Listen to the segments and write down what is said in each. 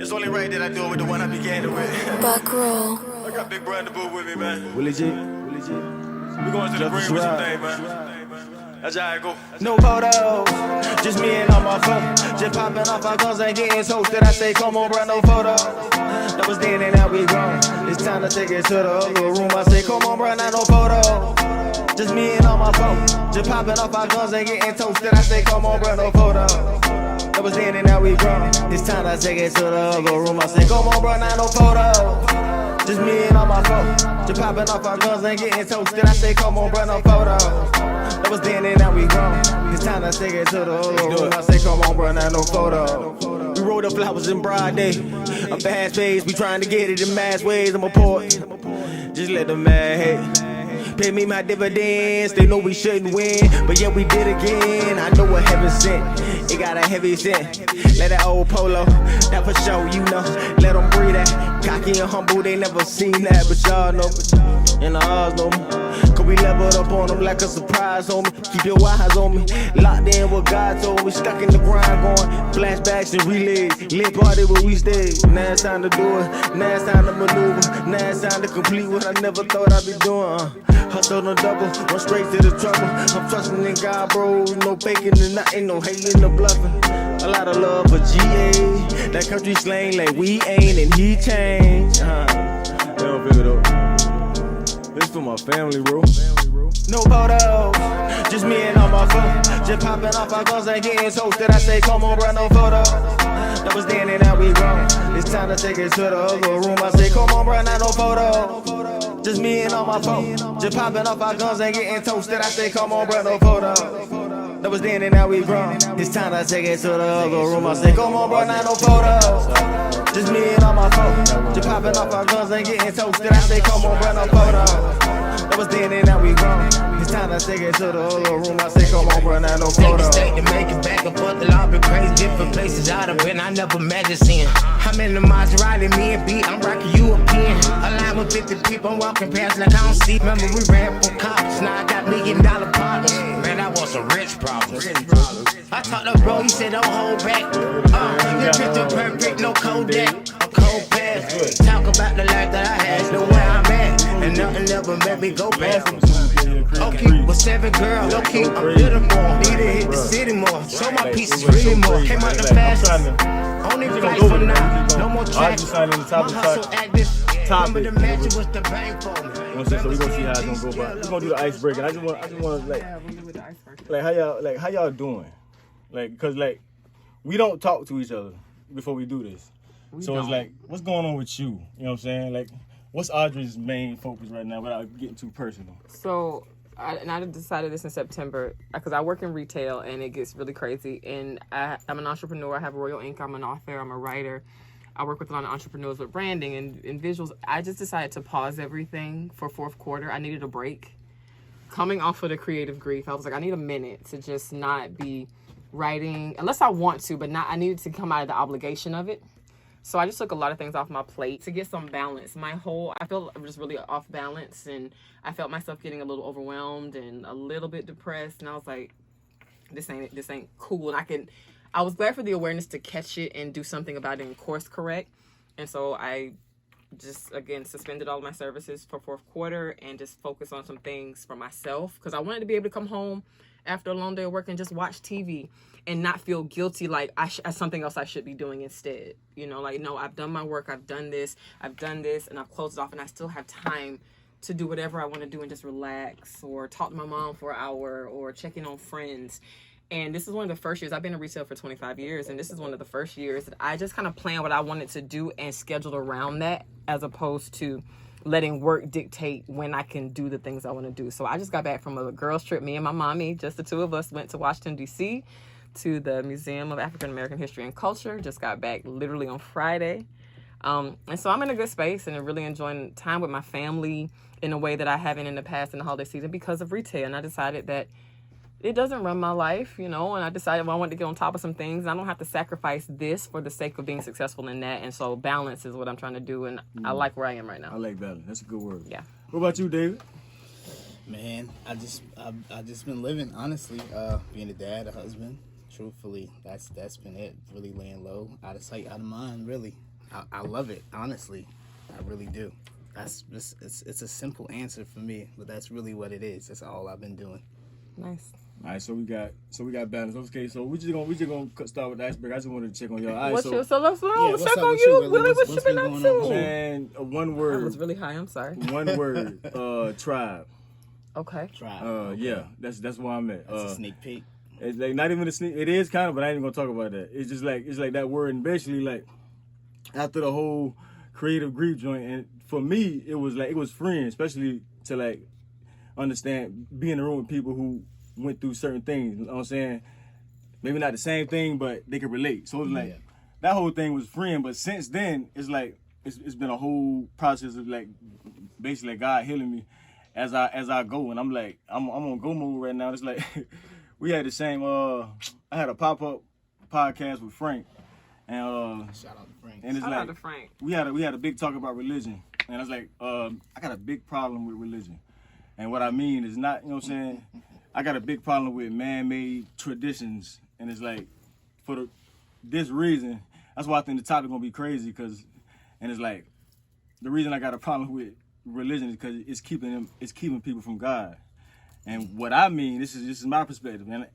It's only right that I do it with the one I began it with. Back row. I got Big Bro in the booth with me, man. We legit. We going to the green with some thing, man. That's how I go. No photos, just me and on my phone. Just popping off our guns and getting toasted. I say, come on, bro, no photos. That was then and now we grown. It's time to take it to the other room. I say, come on, bro, not no photos. Just me and on my phone. Just popping off our guns and getting toasted. I say, come on, bro, no photos. That was then and now we grown. It's time to take it to the other room. I say, come on, bro, not no photos. Just me and on my phone. Just popping off our guns and getting toasted. I say, come on, bro, no photos. That was then and now we grown. It's time to take it to the other room. I say, come on, bro, not no photo. We rolled up flowers in broad day. A fast pace, we trying to get it in mass ways. I'm a port. Just let the man hate. Pay me my dividends. They know we shouldn't win, but yeah, we did again. I know what heaven sent. It got a heavy scent. Let that old polo, that for sure, you know. Let them breathe that. Cocky and humble, they never seen that, but y'all know. And the odds know me. Cause we leveled up on them like a surprise, homie. Keep your eyes on me. Locked in what God told me. Stuck in the grind going. Flashbacks and relays. Lit party where we stayed. Now it's time to do it. Now it's time to maneuver. Now it's time to complete what I never thought I'd be doing. Hustle on double. Run straight to the trouble. I'm trusting in God, bro. No faking and nothing. No hating or bluffing. A lot of love for GA. That country slang like we ain't and he changed. They don't feel it though. This for my family, bro. No photos, just me and on my phone. Just popping off our guns and getting toasted. I say, come on, bro, no photos. That was then and now we grown. It's time to take it to the other room. I say, come on, bro, not no photos. Just me and on my phone. Just popping off our guns and getting toasted. I say, come on, bro, no photos. That was then and now we grown. It's time to take it to the other room. I say, come on, bro, not no photos. Just me and on my phone. Just popping off our guns and getting toasted. I say, come on, bro, no photos. That was then and now we grown. It's time to take it to the other room. I say, come on, bro, not no photos. Take to make it back and forth. The law been crazy. Different places I'd have been. I never imagined seeing. I'm in the Maserati, me and B. I'm rocking you a pin. A line with 50 people. I'm walking past like I don't see. Remember we ran from cops. Now I got $1 million partners. Man, I want some rich problems. I talked to bro, he said don't hold back. Your picture perfect, no Kodak, a cold pass. Talk about the life that I had, know where I'm at, and nothing ever made me go back. Okay, with 7 girls, okay, I'm little more. Need to hit the city more. Show my pieces really more. Came out the fast. Only flight for now. No more traffic. My hustle act this. Remember the magic was the bang for me. You know what I'm saying? So we're gonna see how it's gonna go. But we're gonna do the iceberg, and I just want like how y'all doing? Like, cause like we don't talk to each other before we do this. So it's like, what's going on with you? You know what I'm saying? Like, what's Audrey's main focus right now without getting too personal? So, I decided this in September because I work in retail and it gets really crazy. And I'm an entrepreneur. I have Royal Ink. I'm an author. I'm a writer. I work with a lot of entrepreneurs with branding and visuals. I just decided to pause everything for fourth quarter. I needed a break. Coming off of the creative grief, I was like, I need a minute to just not be writing unless I want to, but not. I needed to come out of the obligation of it. So I just took a lot of things off my plate to get some balance. I feel just really off balance, and I felt myself getting a little overwhelmed and a little bit depressed. And I was like, this ain't cool. And I was glad for the awareness to catch it and do something about it and course correct. And so I just, again, suspended all of my services for fourth quarter and just focus on some things for myself because I wanted to be able to come home after a long day of work and just watch TV and not feel guilty like something else I should be doing instead. You know, like, no, I've done my work, I've done this, and I've closed it off, and I still have time to do whatever I want to do and just relax or talk to my mom for an hour or check in on friends. And this is one of the first years, I've been in retail for 25 years, and this is one of the first years that I just kind of planned what I wanted to do and scheduled around that as opposed to letting work dictate when I can do the things I want to do. So I just got back from a girls trip. Me and my mommy, just the two of us, went to Washington, D.C. to the Museum of African American History and Culture. Just got back literally on Friday. And so I'm in a good space and really enjoying time with my family in a way that I haven't in the past in the holiday season because of retail. And I decided that it doesn't run my life, you know, and I decided I wanted to get on top of some things. And I don't have to sacrifice this for the sake of being successful in that. And so balance is what I'm trying to do. And I like where I am right now. I like balance. That's a good word. Yeah. What about you, David? Man, I just been living, honestly, being a dad, a husband. Truthfully, that's been it. Really laying low, out of sight, out of mind, really. I love it, honestly. I really do. It's a simple answer for me, but that's really what it is. That's all I've been doing. Nice. All right, so we got balance. Okay, so we just gonna start with the iceberg. I just wanted to check on y'all. All right, Let's what's check on up with you, you, Willie. What you what's been been up going to? on? man, one I word. was really high. I'm sorry. One word. Tribe. Okay. Try. Yeah, that's where I'm at. That's a sneak peek. It's like not even a sneak. It is kind of, but I ain't even gonna talk about that. It's just like that word, and basically like after the whole creative grief joint, and for me it was freeing, especially to like understand being in the room with people who went through certain things. You know what I'm saying? Maybe not the same thing, but they could relate. So it was like that whole thing was freeing. But since then, it's like it's been a whole process of like basically God healing me as I go, and I'm like I'm on go mode right now. It's like we had the same. I had a pop-up podcast with Frank, and Shout out to Frank. and it's Shout like out to Frank. we had a big talk about religion, and I was like, I got a big problem with religion, and what I mean is not, you know what I'm saying. I got a big problem with man-made traditions, and it's like for this reason. That's why I think the topic gonna be crazy, and it's like the reason I got a problem with religion is because it's keeping people from God. And what I mean, this is my perspective, and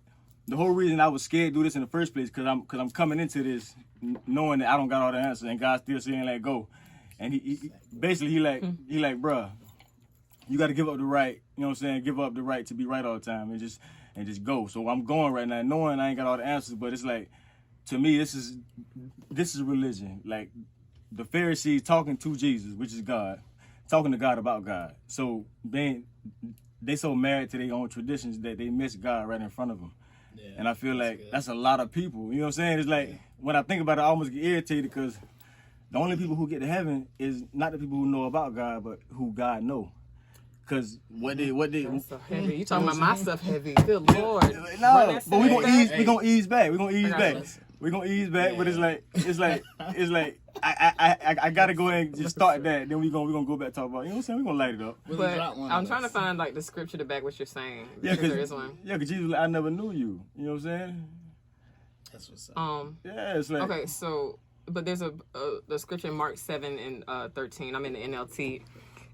the whole reason I was scared to do this in the first place, because I'm coming into this knowing that I don't got all the answers, and God's still saying let go. And he basically he like bruh, you got to give up the right, you know what I'm saying, give up the right to be right all the time, and just go. So I'm going right now, knowing I ain't got all the answers, but it's like, to me, this is religion. Like the Pharisees talking to Jesus, which is God, talking to God about God. So they so married to their own traditions that they miss God right in front of them. Yeah, and I feel like that's a lot of people. You know what I'm saying? It's like when I think about it, I almost get irritated, because the only people who get to heaven is not the people who know about God, but who God know. Because what they That's so heavy. You talking about my stuff heavy? Good Lord. No, but we gonna ease back. We're gonna ease back, but it's like I gotta go ahead and just start that. Then we gonna go back and talk about, you know what I'm saying? We're gonna light it up. But I'm trying to find like the scripture to back what you're saying. Yeah, because there is one. Yeah, because Jesus was like, I never knew you. You know what I'm saying? That's what's up. Yeah, it's like, okay, so but there's the scripture in Mark 7 and 13. I'm in the NLT.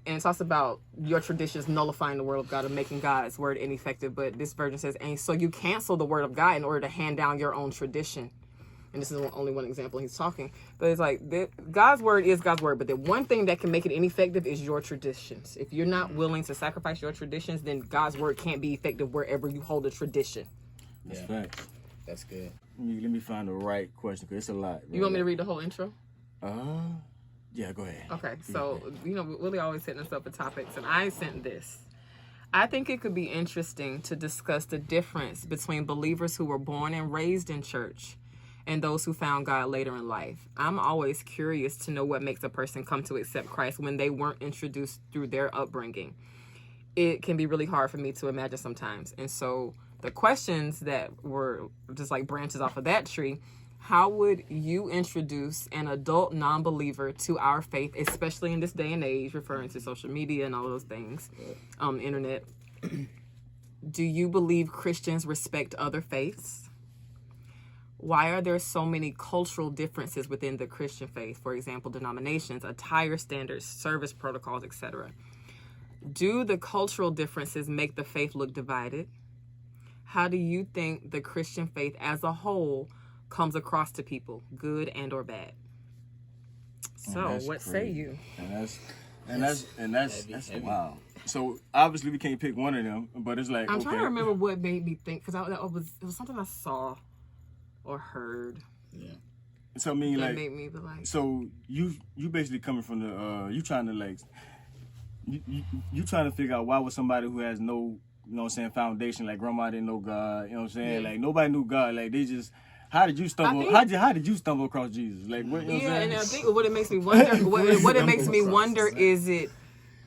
And it talks about your traditions nullifying the word of God and making God's word ineffective. But this version says, and so you cancel the word of God in order to hand down your own tradition. And this is only one example he's talking. But it's like, God's word is God's word. But the one thing that can make it ineffective is your traditions. If you're not willing to sacrifice your traditions, then God's word can't be effective wherever you hold a tradition. that's facts. That's good. Let me find the right question, because it's a lot. Bro. You want me to read the whole intro? Yeah, go ahead. Okay, so, Willie always hitting us up with topics, and I sent this. I think it could be interesting to discuss the difference between believers who were born and raised in church and those who found God later in life. I'm always curious to know what makes a person come to accept Christ when they weren't introduced through their upbringing. It can be really hard for me to imagine sometimes. And so the questions that were just like branches off of that tree: how would you introduce an adult non-believer to our faith, especially in this day and age, referring to social media and all those things, internet? Do you believe Christians respect other faiths? Why are there so many cultural differences within the Christian faith? For example, denominations, attire standards, service protocols, etc. Do the cultural differences make the faith look divided? How do you think the Christian faith as a whole comes across to people, good and or bad? So what say you? And that's wow. So obviously we can't pick one of them, but it's like, I'm trying to remember what made me think, because it was something I saw or heard. Yeah. So I mean, that like, made me be like, so you basically coming from the you trying to like you trying to figure out why would somebody who has no, you know what I'm saying, foundation, like grandma didn't know God, you know what I'm saying, like nobody knew God, like they just. How did you stumble? How did you stumble across Jesus? Like, what? You know what I'm saying? And I think what it makes me wonder, what it makes me wonder is it.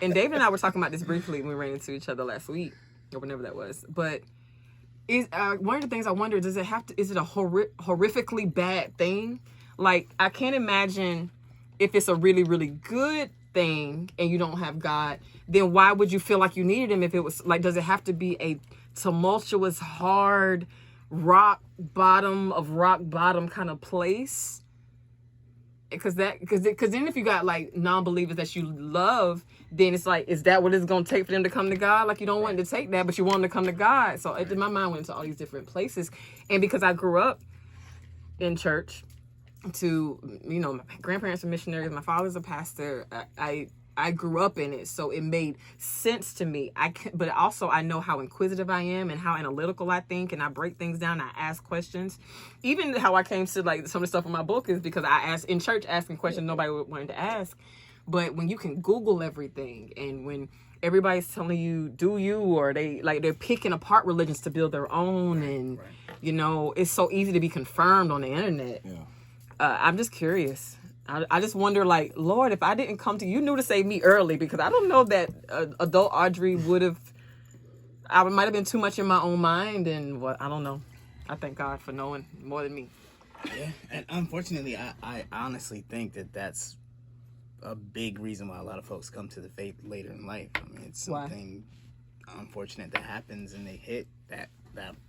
And David and I were talking about this briefly when we ran into each other last week or whenever that was. But is one of the things I wonder, is it a horrifically bad thing? Like, I can't imagine if it's a really, really good thing and you don't have God, then why would you feel like you needed him? If it was like, does it have to be a tumultuous, hard, rock bottom kind of place? because then if you got like non-believers that you love, then it's like, is that what it's gonna take for them to come to God? Like, you don't want them to take that, but you want them to come to God. So my mind went into all these different places, and because I grew up in church, my grandparents are missionaries, my father's a pastor. I grew up in it, so it made sense to me. But also I know how inquisitive I am and how analytical I think, and I break things down. I ask questions. Even how I came to like some of the stuff in my book is because I asked in church, asking questions nobody wanted to ask. But when you can Google everything, and when everybody's telling you do you, or they're picking apart religions to build their own, and it's so easy to be confirmed on the internet. Yeah. I'm just curious. I just wonder, like, Lord, if I didn't come to you, knew to save me early, because I don't know that adult Audrey I might have been too much in my own mind, and I don't know. I thank God for knowing more than me. Yeah, and unfortunately, I honestly think that's a big reason why a lot of folks come to the faith later in life. I mean, it's something unfortunate that happens, and they hit that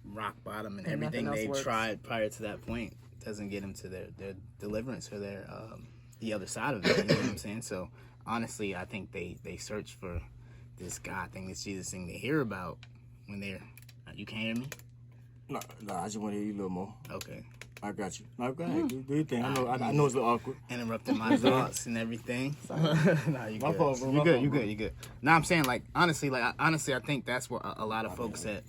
rock bottom, and everything they tried prior to that point doesn't get them to their deliverance or their the other side of it. You know what I'm saying? So honestly, I think they search for this God thing, this Jesus thing they hear about when they're. You can't hear me? No, I just want to hear you a little more. Okay. I got you. No, go ahead. Do your thing. I know it's a little awkward. Interrupting my thoughts and everything. Nah, you good. Fault, bro. You good. No, I'm saying, like, honestly, I think that's what a lot of folks that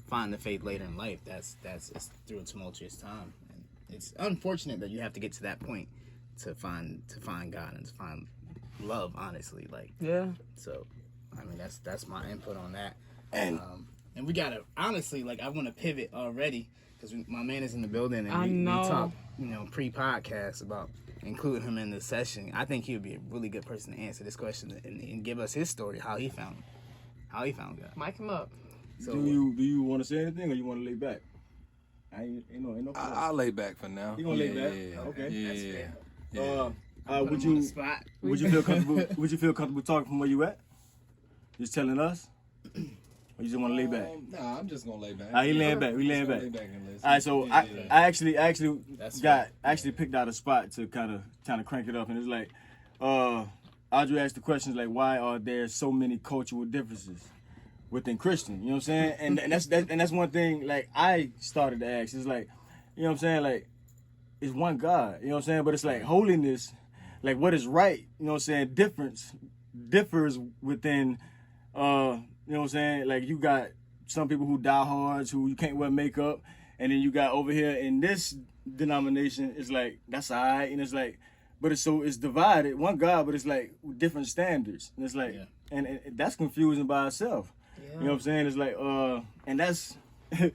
find the faith later in life. That's it's through a tumultuous time. It's unfortunate that you have to get to that point to find God and to find love, honestly. Like, yeah. So, I mean, that's my input on that. And we gotta honestly, like, I want to pivot already because my man is in the building, and we talk, pre-podcast about including him in the session. I think he would be a really good person to answer this question and give us his story, how he found God. Mic him up. So, do you want to say anything, or you want to lay back? Ain't no I'll lay back for now. You gonna lay back? Yeah. Okay. Yeah. That's fair. Would you feel comfortable? Would you feel comfortable talking from where you at? Just telling us, or you just want to lay back? Nah, I'm just gonna lay back. He laying back. We laying back. Lay back and listen. All right. So I actually picked out a spot to kind of crank it up, and it's like, Audrey asked the questions like, why are there so many cultural differences within Christian, you know what I'm saying? And that's one thing, like, I started to ask. It's like, you know what I'm saying? Like, it's one God, you know what I'm saying? But it's like holiness, like what is right, you know what I'm saying? Differs within, you know what I'm saying? Like, you got some people who diehards, who you can't wear makeup. And then you got over here in this denomination, it's like, that's all right. And it's like, but it's divided, one God, but it's like different standards. And it's like, and that's confusing by itself. You know what I'm saying? It's like, and that's where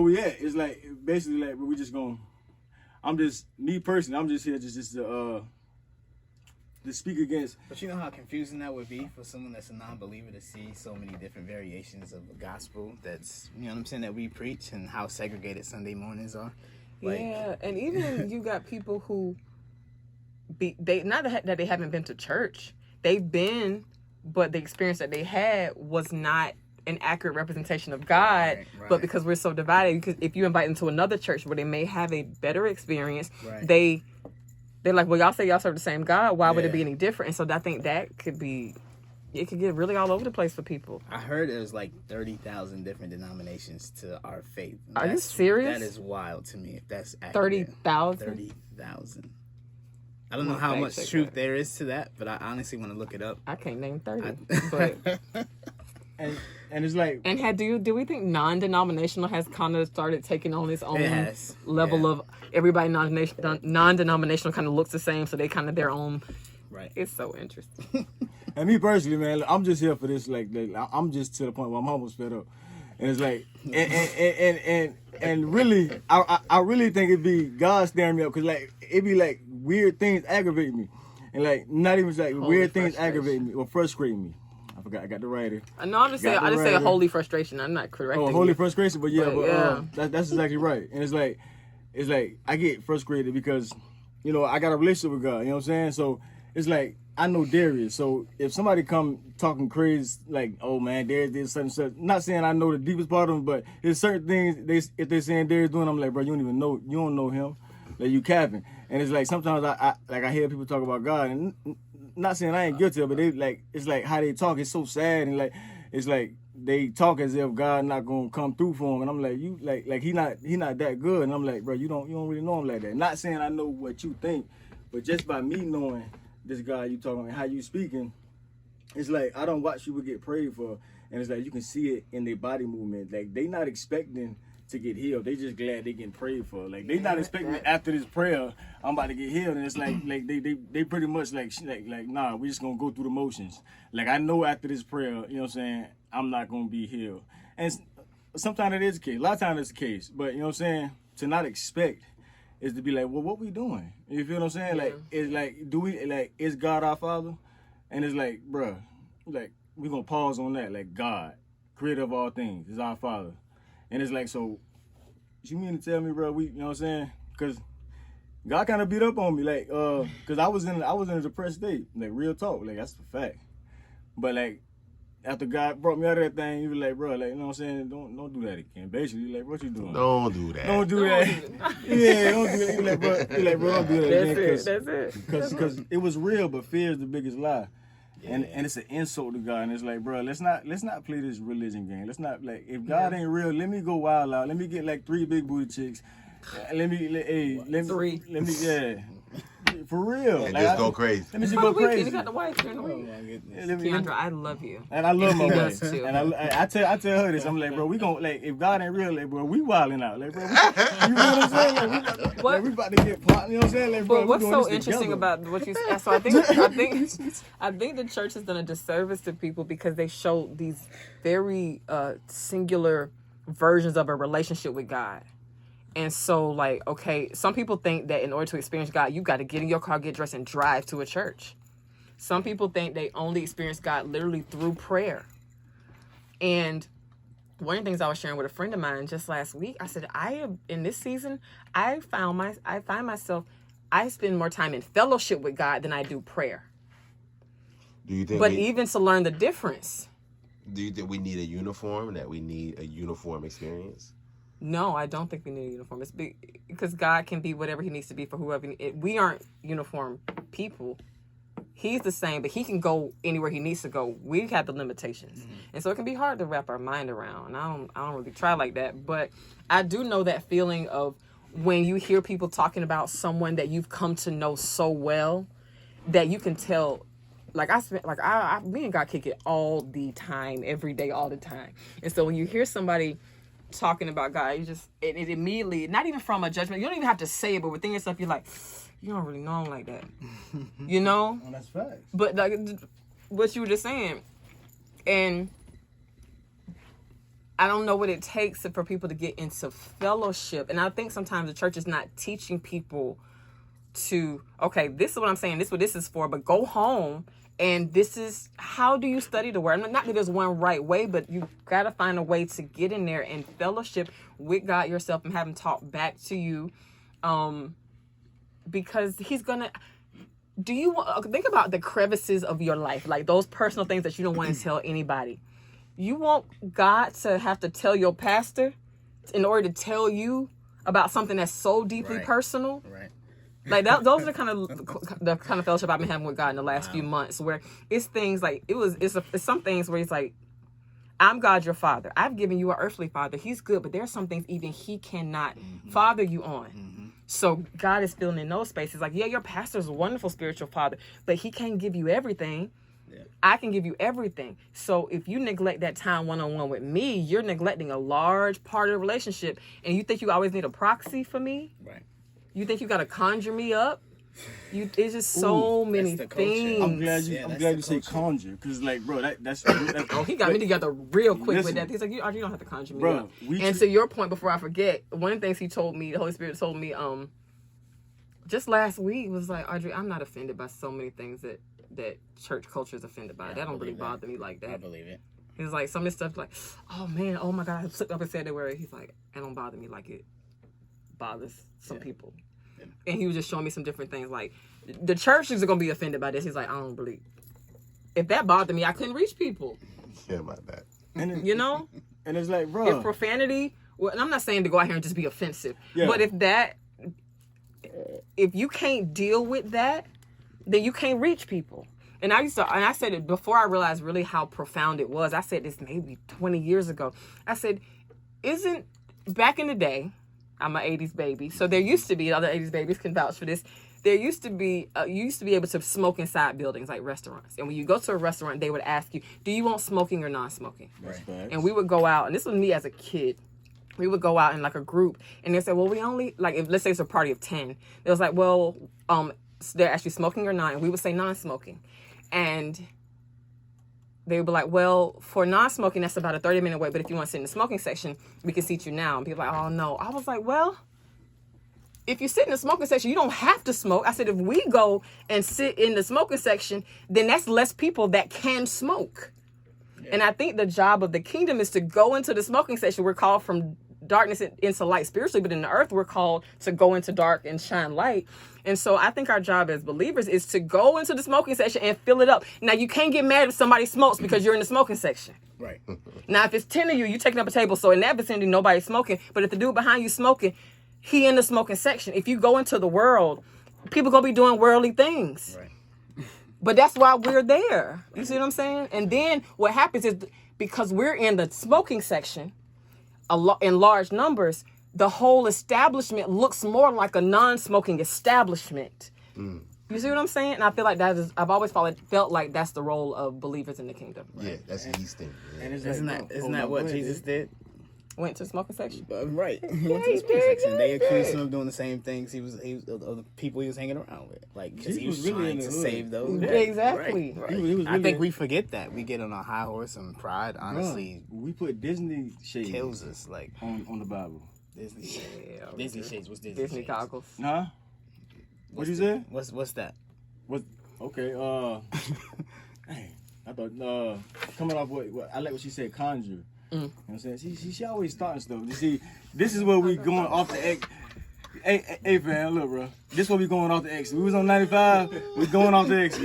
we at. It's like, basically, like, we just gonna, I'm just here just to speak against. But you know how confusing that would be for someone that's a non-believer to see so many different variations of the gospel that's, you know what I'm saying, that we preach, and how segregated Sunday mornings are. Like, yeah, and even you got people who, not that they haven't been to church, they've been, but the experience that they had was not an accurate representation of God. Right. But because we're so divided, because if you invite them to another church where they may have a better experience, they're like, well, y'all say y'all serve the same God, why would it be any different? And so I think that could get really all over the place for people. I heard there's like 30,000 different denominations to our faith. Are you serious? That is wild to me, if that's accurate. 30,000? 30,000. I don't know how much truth there is to that, but I honestly want to look it up. I can't name 30. But and it's like, and do we think non-denominational has kind of started taking on its own level of everybody non-denominational kind of looks the same, so they kind of their own. Right. It's so interesting. And me personally, man, I'm just here for this. Like I'm just to the point where I'm almost fed up. And it's like, and really, I really think it'd be God staring me up, because like it'd be like weird things aggravate me, and like not even like weird things aggravate me or frustrate me. I forgot, I got the writer. No, I just say a holy frustration. I'm not correcting. Oh, holy frustration, but that's exactly right. And it's like I get frustrated because, you know, I got a relationship with God. You know what I'm saying? So it's like, I know Darius. So if somebody come talking crazy, like, oh man, Darius did such and such. Not saying I know the deepest part of him, but there's certain things if they're saying Darius doing, I'm like, bro, you don't know him. Like, you capping. And it's like sometimes I hear people talk about God, and not saying I ain't guilty of it, but they like it's like how they talk is so sad, and like it's like they talk as if God not gonna come through for him, and I'm like you like he not that good, and I'm like, bro, you don't really know him like that. Not saying I know what you think, but just by me knowing this guy you talking about, how you speaking, it's like I don't watch people get prayed for, and it's like you can see it in their body movement. Like they not expecting to get healed. They just glad they getting prayed for. Like they not expecting after this prayer I'm about to get healed, and it's like they pretty much like nah, we just gonna go through the motions. Like I know after this prayer, you know what I'm saying, I'm not gonna be healed. And sometimes it is the case. A lot of times it's the case. But you know what I'm saying, to not expect is to be like, well, what we doing? You feel what I'm saying? Yeah. Like it's like, do we like is God our Father? And it's like, bruh, like we gonna pause on that. Like God, creator of all things, is our Father. And it's like, so you mean to tell me, bro, you know what I'm saying? Because God kind of beat up on me, like, because I was in a depressed state, like, real talk, like, that's the fact. But, like, after God brought me out of that thing, he was like, bro, like, you know what I'm saying? Don't do that again. Basically, like, what you doing? Don't do that. Don't do that. Yeah, don't do that. He like, bro, don't do that again. That's it. Because it was real, but fear is the biggest lie. Yeah. And it's an insult to God, and it's like, bro, let's not play this religion game. Let's not, like, if God ain't real, let me go wild out. Let me get like 3 big booty chicks. Let me for real. And like, just go crazy. Let me just go crazy. You got the wife during the week. Keandra, I love you. And I love my wife too. And I tell her this. I'm like, bro, we gon' like if God ain't real, like, bro, we wilding out. Like, bro, you know what I'm saying? Like, we about to get popped. You know what I'm saying? Like, bro, but what's so interesting about what you said? So I think the church has done a disservice to people because they show these very singular versions of a relationship with God. And so, like, okay, some people think that in order to experience God, you got to get in your car, get dressed, and drive to a church. Some people think they only experience God literally through prayer. And one of the things I was sharing with a friend of mine just last week, I said, in this season, I find myself, I spend more time in fellowship with God than I do prayer. Do you think? But even to learn the difference. Do you think we need a uniform? That we need a uniform experience? No, I don't think we need a uniform. It's because God can be whatever he needs to be for whoever. We aren't uniform people. He's the same, but he can go anywhere he needs to go. We have the limitations. Mm-hmm. And so it can be hard to wrap our mind around. I don't really try like that. But I do know that feeling of when you hear people talking about someone that you've come to know so well that you can tell. Me and God kick it all the time, every day, all the time. And so when you hear somebody talking about God, you just it immediately, not even from a judgment, you don't even have to say it, but within yourself you're like, you don't really know him like that. You know? Well, that's facts. But like what you were just saying, and I don't know what it takes for people to get into fellowship. And I think sometimes the church is not teaching people to, okay, this is what I'm saying, this is what this is for, but go home and this is how do you study the word. Not that there's one right way, but you got to find a way to get in there and fellowship with God yourself and have him talk back to you. Because he's going to, think about the crevices of your life, like those personal things that you don't want to tell anybody. You want God to have to tell your pastor in order to tell you about something that's so deeply personal. Right. Like those are the kind of fellowship I've been having with God in the last few months, where it's things like it's some things where he's like, I'm God your father. I've given you an earthly father. He's good, but there's some things even he cannot father you on. Mm-hmm. So God is filling in those spaces. Like, yeah, your pastor's a wonderful spiritual father, but he can't give you everything. Yeah. I can give you everything. So if you neglect that time one-on-one with me, you're neglecting a large part of the relationship. And you think you always need a proxy for me? Right. You think you got to conjure me up? It's just so many things. I'm glad you say conjure, because like, bro, that's oh, he got me together real quick with that. He's like, you don't have to conjure me up. And to your point, before I forget, one of the things he told me, the Holy Spirit told me, just last week was like, Audrey, I'm not offended by so many things that church culture is offended by. That don't really bother me like that. I believe it. He's like, some of this stuff like, oh man, oh my God, I slipped up and said that word. He's like, it don't bother me like it bothers some people. Yeah. And he was just showing me some different things. Like, the churches are going to be offended by this. He's like, I don't believe. If that bothered me, I couldn't reach people. Yeah, about that. And you know? And it's like, bro. If profanity, well, and I'm not saying to go out here and just be offensive, but if that, if you can't deal with that, then you can't reach people. And I said it before I realized really how profound it was. I said this maybe 20 years ago. I said, back in the day, I'm an 80s baby, so there used to be, other 80s babies can vouch for this, there used to be, you used to be able to smoke inside buildings like restaurants. And when you go to a restaurant, they would ask you, do you want smoking or non-smoking? Right. And we would go out, and this was me as a kid. We would go out in like a group, and they said, well, we only, like, if, let's say it's a party of 10. It was like, well, they're actually smoking or not, and we would say non-smoking. And they would be like, well, for non-smoking, that's about a 30-minute wait, but if you want to sit in the smoking section, we can seat you now. And people are like, oh, no. I was like, well, if you sit in the smoking section, you don't have to smoke. I said, if we go and sit in the smoking section, then that's less people that can smoke. Yeah. And I think the job of the kingdom is to go into the smoking section. We're called from darkness into light spiritually, but in the earth, we're called to go into dark and shine light. And so I think our job as believers is to go into the smoking section and fill it up. Now, you can't get mad if somebody smokes because you're in the smoking section. Right. Now, if it's 10 of you, you're taking up a table. So in that vicinity, nobody's smoking. But if the dude behind you smoking, he in the smoking section. If you go into the world, people going to be doing worldly things. Right. But that's why we're there. You see what I'm saying? And then what happens is because we're in the smoking section in large numbers, the whole establishment looks more like a non-smoking establishment. Mm. You see what I'm saying? And I feel like I've always felt like that's the role of believers in the kingdom. Right? Yeah, that's the East thing. Yeah. And isn't that what Jesus did? Went to the smoking section. Right. He went to the smoking section. They accused him of doing the same things he was of the people he was hanging around with. Like, because he was really trying to save those. Yeah, exactly. Right. He was really, I think we forget that. We get on a high horse and pride, honestly. We put Disney shades kills us, like, on the Bible. Disney shades. What's Disney? Disney goggles. Huh? What you say? What's that? What? Okay. Hey, I thought coming off what I like what she said. Conjure. You know what I'm saying? She always starting stuff. You see, this is where we going off the X. Hey, fam, look, bro. This is where we going off the X. We was on 95. We going off the X.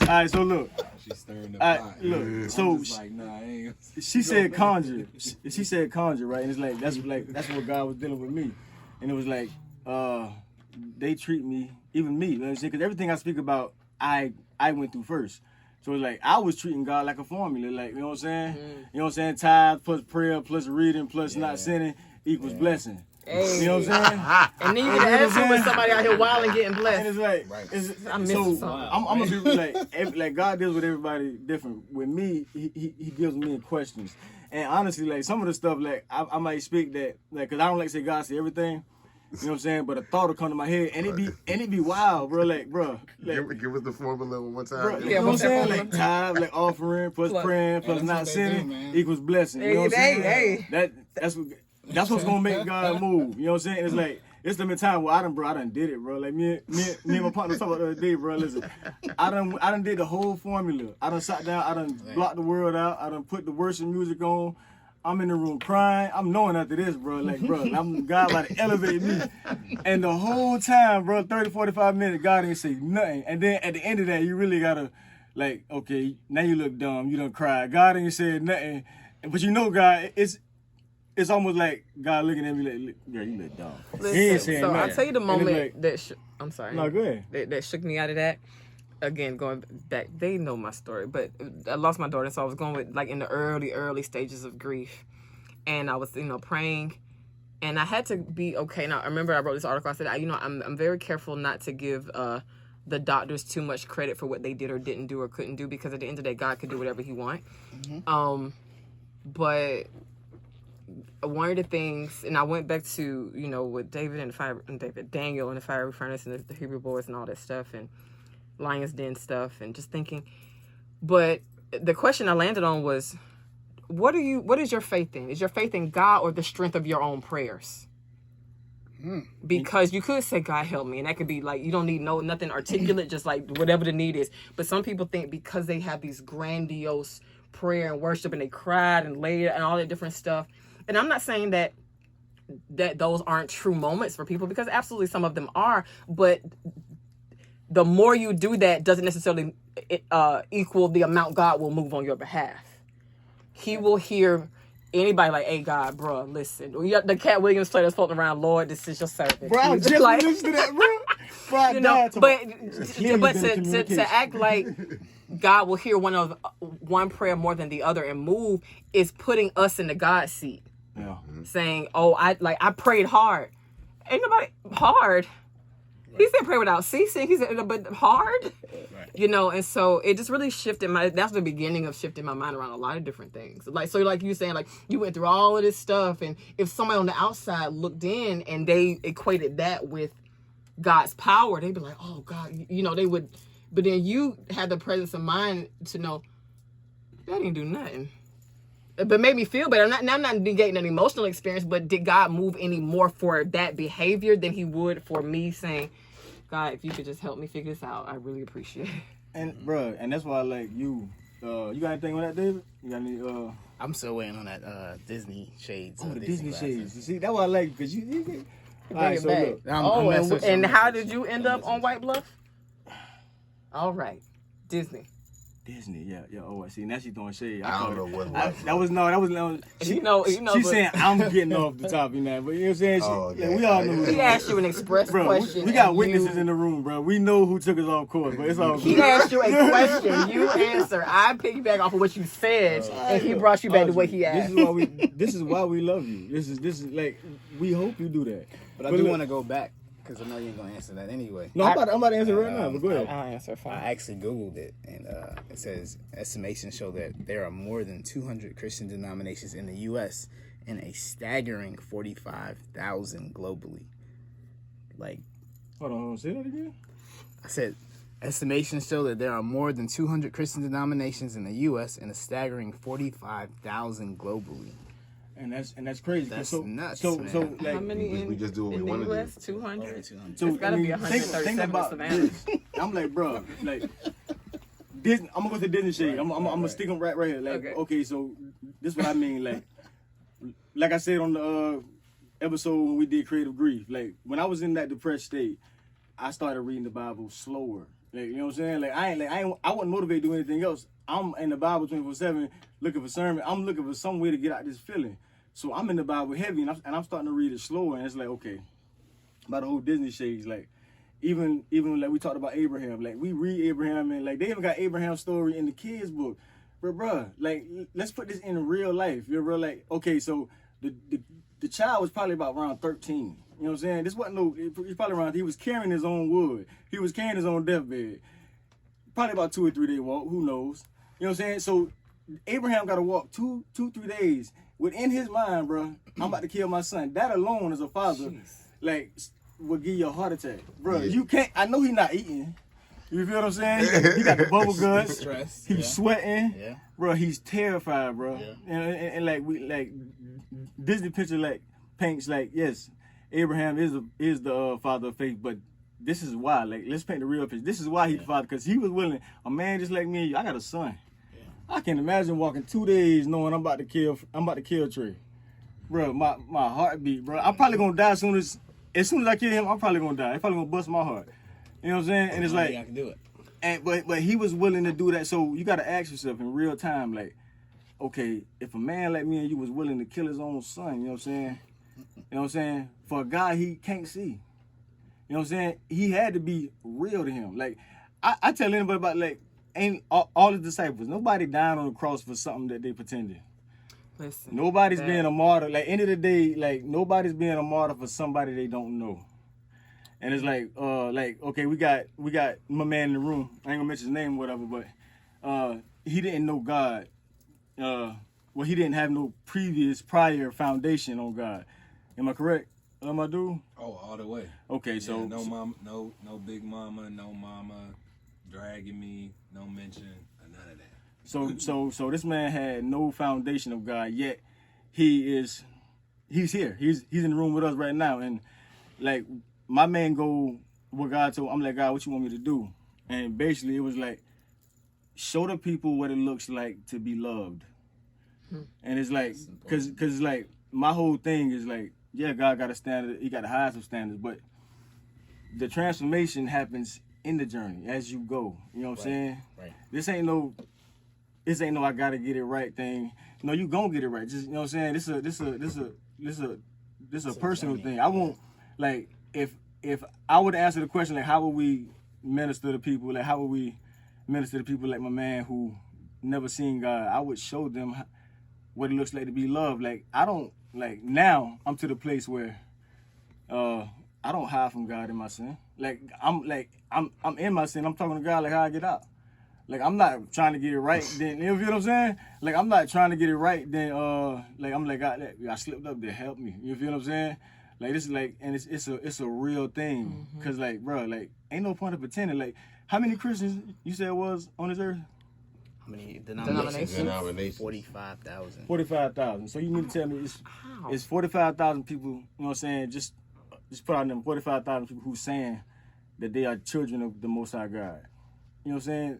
All right, so look. She's stirring the pot. Look, so like, nah, I ain't. She said conjure. She said conjure, right? And it's like that's what God was dealing with me, and it was like they treat me, even me. You know what I'm saying? Because everything I speak about, I went through first. So it's like I was treating God like a formula, like, you know what I'm saying? You know what I'm saying? Tithe plus prayer plus reading plus not sinning equals blessing. Hey. You know what I'm saying? And then you get an answer with somebody out here wild and getting blessed. And it's like, I'm gonna be like God deals with everybody different. With me, he deals with me in questions. And honestly, like some of the stuff, like I might speak that, like, cause I don't like to say God see everything. You know what I'm saying? But a thought will come to my head, and it be wild, bro. Like, bro. Like, give us the formula one time. Bro, you know what I'm saying? Like tithe, like offering, plus praying, plus not sinning equals blessing. You know what I'm saying? That's what's gonna make God move. You know what I'm saying? It's like it's the time where I done did it, bro. Like me and my partner talked about the other day, bro. Listen, I done did the whole formula. I done sat down, I done blocked the world out, I done put the worship music on. I'm in the room crying. I'm knowing after this, bro. Like, bro, God about to elevate me. And the whole time, bro, 30, 45 minutes, God ain't say nothing. And then at the end of that, you really gotta, like, okay, now you look dumb. You done cried. God ain't said nothing. But you know, God, it's almost like God looking at me like, girl, you look dumb. Listen, he ain't saying nothing. I'll tell you the moment that I'm sorry. No, go ahead. That shook me out of that. Again, going back, they know my story, but I lost my daughter, so I was going with, like, in the early stages of grief, and I was, praying, and I had to be okay. Now, I remember I wrote this article. I said, I'm very careful not to give the doctors too much credit for what they did or didn't do or couldn't do, because at the end of the day, God could do whatever He wants. Mm-hmm. But one of the things, and I went back to, with Daniel and the fiery furnace and the Hebrew boys and all that stuff, and Lion's Den stuff, and just thinking. But the question I landed on was, what is your faith in? Is your faith in God or the strength of your own prayers? Because you could say, God help me, and that could be like, you don't need nothing articulate, just like whatever the need is. But some people think because they have these grandiose prayer and worship, and they cried and laid and all that different stuff. And I'm not saying that those aren't true moments for people, because absolutely some of them are, but the more you do that doesn't necessarily equal the amount God will move on your behalf. He will hear anybody like, hey, God, bro, listen. The Cat Williams play that's floating around, Lord, this is your servant. Bro, I was just like, listening to that, bro. Bro, I you know, died to but to act like God will hear one prayer more than the other and move is putting us in the God seat. Yeah. Saying, oh, I prayed hard. Ain't nobody hard. He said pray without ceasing. He said, but hard. Right. You know, and so it just really shifted that's the beginning of shifting my mind around a lot of different things. Like you saying, like you went through all of this stuff, and if somebody on the outside looked in and they equated that with God's power, they'd be like, oh God, you know, they would, but then you had the presence of mind to know that didn't do nothing. But made me feel better. I'm not negating an emotional experience, but did God move any more for that behavior than he would for me saying, God, if you could just help me figure this out, I really appreciate it. And bro, and that's why I like you. You got anything on that, David? You got any? I'm still waiting on that Disney shades. The Disney shades. You see, that's why I like because you all right, so back. look. And how did you end up on White Bluff? All right, Disney, yeah. Oh, I see. Now she's throwing shade. I don't know what. That was. She's saying I'm getting off the top, you know. But you know what I'm saying? We all know. He asked you an express question. We got witnesses in the room, bro. We know who took us off course, but it's all good. He asked you a question. You answer. I piggyback off of what you said, and he brought you back to what he asked. This is why we love you. This is like we hope you do that. But I do want to go back because I know you ain't gonna answer that anyway. No, I'm about to answer right now. But go ahead. I'll answer fine. I actually Googled it, and it says estimations show that there are more than 200 Christian denominations in the U.S. and a staggering 45,000 globally. Like, hold on, say that again. I said, estimations show that there are more than 200 Christian denominations in the U.S. and a staggering 45,000 globally. And that's crazy. That's nuts. So man. like, How many we just do what we in the want to U.S.? do. 200. 200. so It's gotta be think 137 about Savannah. this. I'm like, bro, like Disney. I'm gonna go to Disney shade. I'm gonna stick them right here. Like, okay, so this is what I mean. Like I said on the episode when we did Creative Grief. Like when I was in that depressed state, I started reading the Bible slower. Like, you know what I'm saying? Like I wasn't motivated to do anything else. I'm in the Bible 24/7 looking for sermon. I'm looking for some way to get out this feeling. So I'm in the Bible heavy, and I'm starting to read it slower, and it's like, okay, about the whole Disney shades, like, even like we talked about Abraham, like we read Abraham, and like they even got Abraham's story in the kids book, but bruh, like let's put this in real life. You're real, like, okay, so the child was probably about around 13. You know what I'm saying? This wasn't he's probably around. He was carrying his own wood. He was carrying his own deathbed. Probably about 2 or 3 day walk. Who knows? You know what I'm saying? So Abraham got to walk 2, 3 days. Within his mind, bro, I'm about to kill my son. That alone as a father, like, will give you a heart attack. Bro, you can't, I know he's not eating. You feel what I'm saying? He got the bubble guts. He's sweating. Yeah. Bro, he's terrified, bro. Yeah. And like Disney picture like paints like, yes, Abraham is the father of faith, but this is why. Like, let's paint the real picture. This is why he's the father, because he was willing. A man just like me and you, I got a son. I can imagine walking 2 days knowing I'm about to kill Trey. Bro, my heartbeat, bro. I'm probably gonna die as soon as I kill him. I'm probably gonna die. It's probably gonna bust my heart. You know what I'm saying? And it's like, I can do it. And but he was willing to do that. So you gotta ask yourself in real time, like, okay, if a man like me and you was willing to kill his own son, you know what I'm saying? You know what I'm saying? For a guy he can't see. You know what I'm saying? He had to be real to him. Like, I tell anybody about, like, ain't all the disciples, nobody died on the cross for something that they pretended. Listen, nobody's being a martyr. Like, end of the day, like, nobody's being a martyr for somebody they don't know. And it's like, okay, we got my man in the room. I ain't gonna mention his name or whatever, but he didn't know God. He didn't have no prior foundation on God. Am I correct? Am I do? Oh, all the way. Okay, so no mom, no big mama, no mama dragging me, no mention, none of that. So this man had no foundation of God, yet he's here. He's in the room with us right now, and like my man go what God told. I'm like, God, what you want me to do? And basically it was like, show the people what it looks like to be loved. And it's like, cause like my whole thing is like, yeah, God got a standard. He got the highest of standards, but the transformation happens in the journey as you go. You know what I'm saying? Right. This ain't no this ain't no I gotta get it right thing. No, you gonna get it right. Just, you know what I'm saying? This a personal thing. I won't, like, if I would answer the question, like, how would we minister to people? Like, how would we minister to people like my man who never seen God? I would show them what it looks like to be loved. Like, I don't, like, now I'm to the place where I don't hide from God in my sin. Like, I'm in my sin. I'm talking to God like how I get out. Like, I'm not trying to get it right. Then, you know what I'm saying? Like, I'm not trying to get it right. Then, like, I'm like, God, I slipped up there. Help me. You feel what I'm saying? Like, this is like, and it's a real thing. Cause like, bro, like, ain't no point of pretending. Like, how many Christians you said was on this earth? How many denominations? 45,000. 45,000. So you need to tell me it's 45,000 people. You know what I'm saying? Just put out them 45,000 people who's saying that they are children of the Most High God. You know what I'm saying?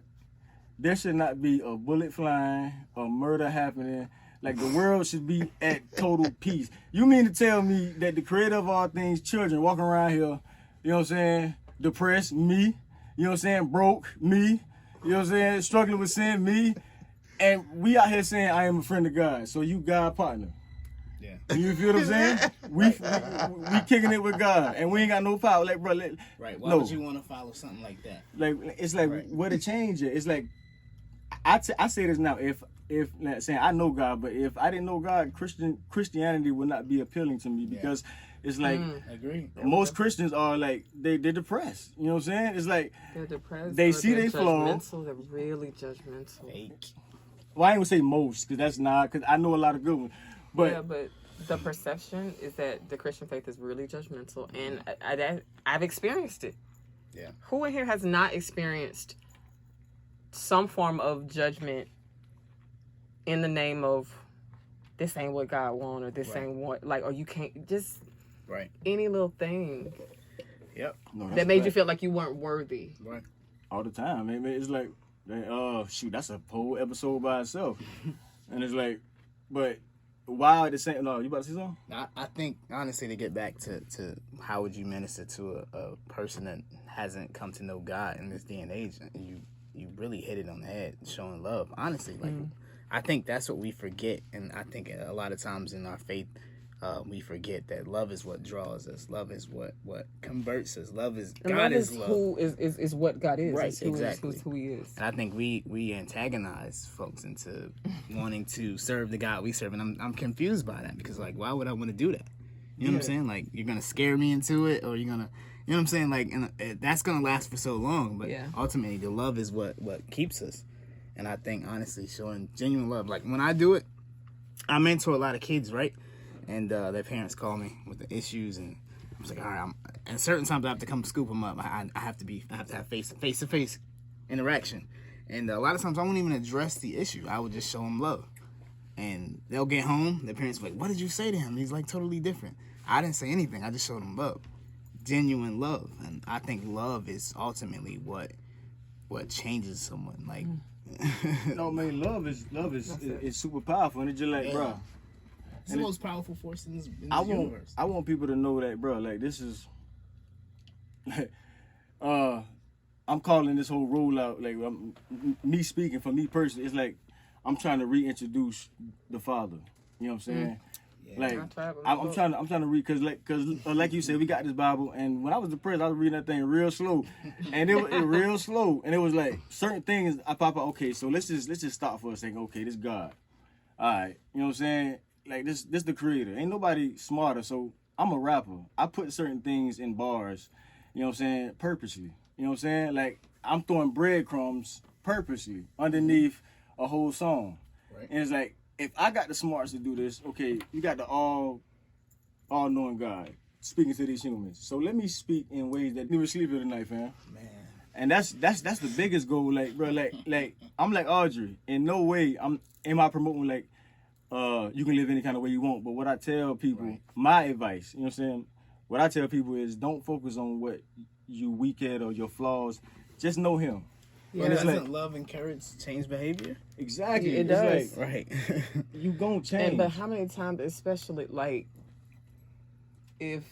There should not be a bullet flying, a murder happening. Like, the world should be at total peace. You mean to tell me that the creator of all things, children, walking around here, you know what I'm saying, depressed, me, you know what I'm saying, broke, me, you know what I'm saying, struggling with sin, me, and we out here saying, I am a friend of God, so you God partner. Yeah. You feel what I'm saying? We kicking it with God, and we ain't got no power. Like, bro, right. Why would you want to follow something like that? Like, it's like, where to change it? It's like, I say this now, if not saying I know God, but if I didn't know God, Christianity would not be appealing to me, because it's like, agree. Most Christians are like, they're depressed. You know what I'm saying? It's like, they're depressed. They see they flaw. They're really judgmental. Fake. Well, I ain't gonna say most, because that's not, because I know a lot of good ones. But yeah, but the perception is that the Christian faith is really judgmental, and I've experienced it. Yeah. Who in here has not experienced some form of judgment in the name of this ain't what God wants, or this ain't what, like, or you can't, just any little thing that made you feel like you weren't worthy. Right. All the time. I mean, it's like, shoot, that's a whole episode by itself. And it's like, but while at the same, no, you about to say something? I think, honestly, to get back to how would you minister to a person that hasn't come to know God in this day and age, you really hit it on the head, showing love. Honestly, like, I think that's what we forget, and I think a lot of times in our faith, we forget that love is what draws us. Love is what converts us. Love is God is love. Who is what God is. Right, It's who exactly. Who He is. And I think we antagonize folks into wanting to serve the God we serve, and I'm confused by that, because, like, why would I want to do that? You know what I'm saying? Like, you're gonna scare me into it, or you're gonna, you know what I'm saying? Like, and that's gonna last for so long, but ultimately the love is what keeps us. And I think, honestly, showing genuine love, like, when I do it, I mentor a lot of kids, right? And their parents call me with the issues, and I was like, all right, and certain times I have to come scoop them up. I have to have face-to-face interaction. And a lot of times I won't even address the issue. I would just show them love. And they'll get home, their parents will be like, what did you say to him? He's, like, totally different. I didn't say anything. I just showed them love. Genuine love. And I think love is ultimately what changes someone. Like, no, man, love is super powerful, and it's just like, bro, it's the most powerful force in this universe. I want people to know that, bro, like, this is, I'm calling this whole rollout, like, me speaking for me personally, it's like, I'm trying to reintroduce the Father. You know what I'm saying? Yeah. Like, I'm trying to read, cause like you said, we got this Bible, and when I was depressed, I was reading that thing real slow, and it was real slow, and it was like certain things I pop out. Okay, so let's just stop for a second. Okay, this God, all right, you know what I'm saying? Like, this the Creator. Ain't nobody smarter. So I'm a rapper. I put certain things in bars, you know what I'm saying, purposely. You know what I'm saying? Like, I'm throwing breadcrumbs purposely underneath a whole song, and it's like, if I got the smarts to do this, okay, you got the all-knowing God speaking to these humans. So let me speak in ways that never sleep here tonight, fam. Man. And that's the biggest goal, like, bro, like I'm like Audrey. In no way am I promoting, like, you can live any kind of way you want. But what I tell people, my advice, you know what I'm saying? What I tell people is, don't focus on what you weak at or your flaws. Just know Him. Yeah, doesn't love encourage change behavior? Exactly. It does. Like, right. You gonna change. But how many times, especially, like, if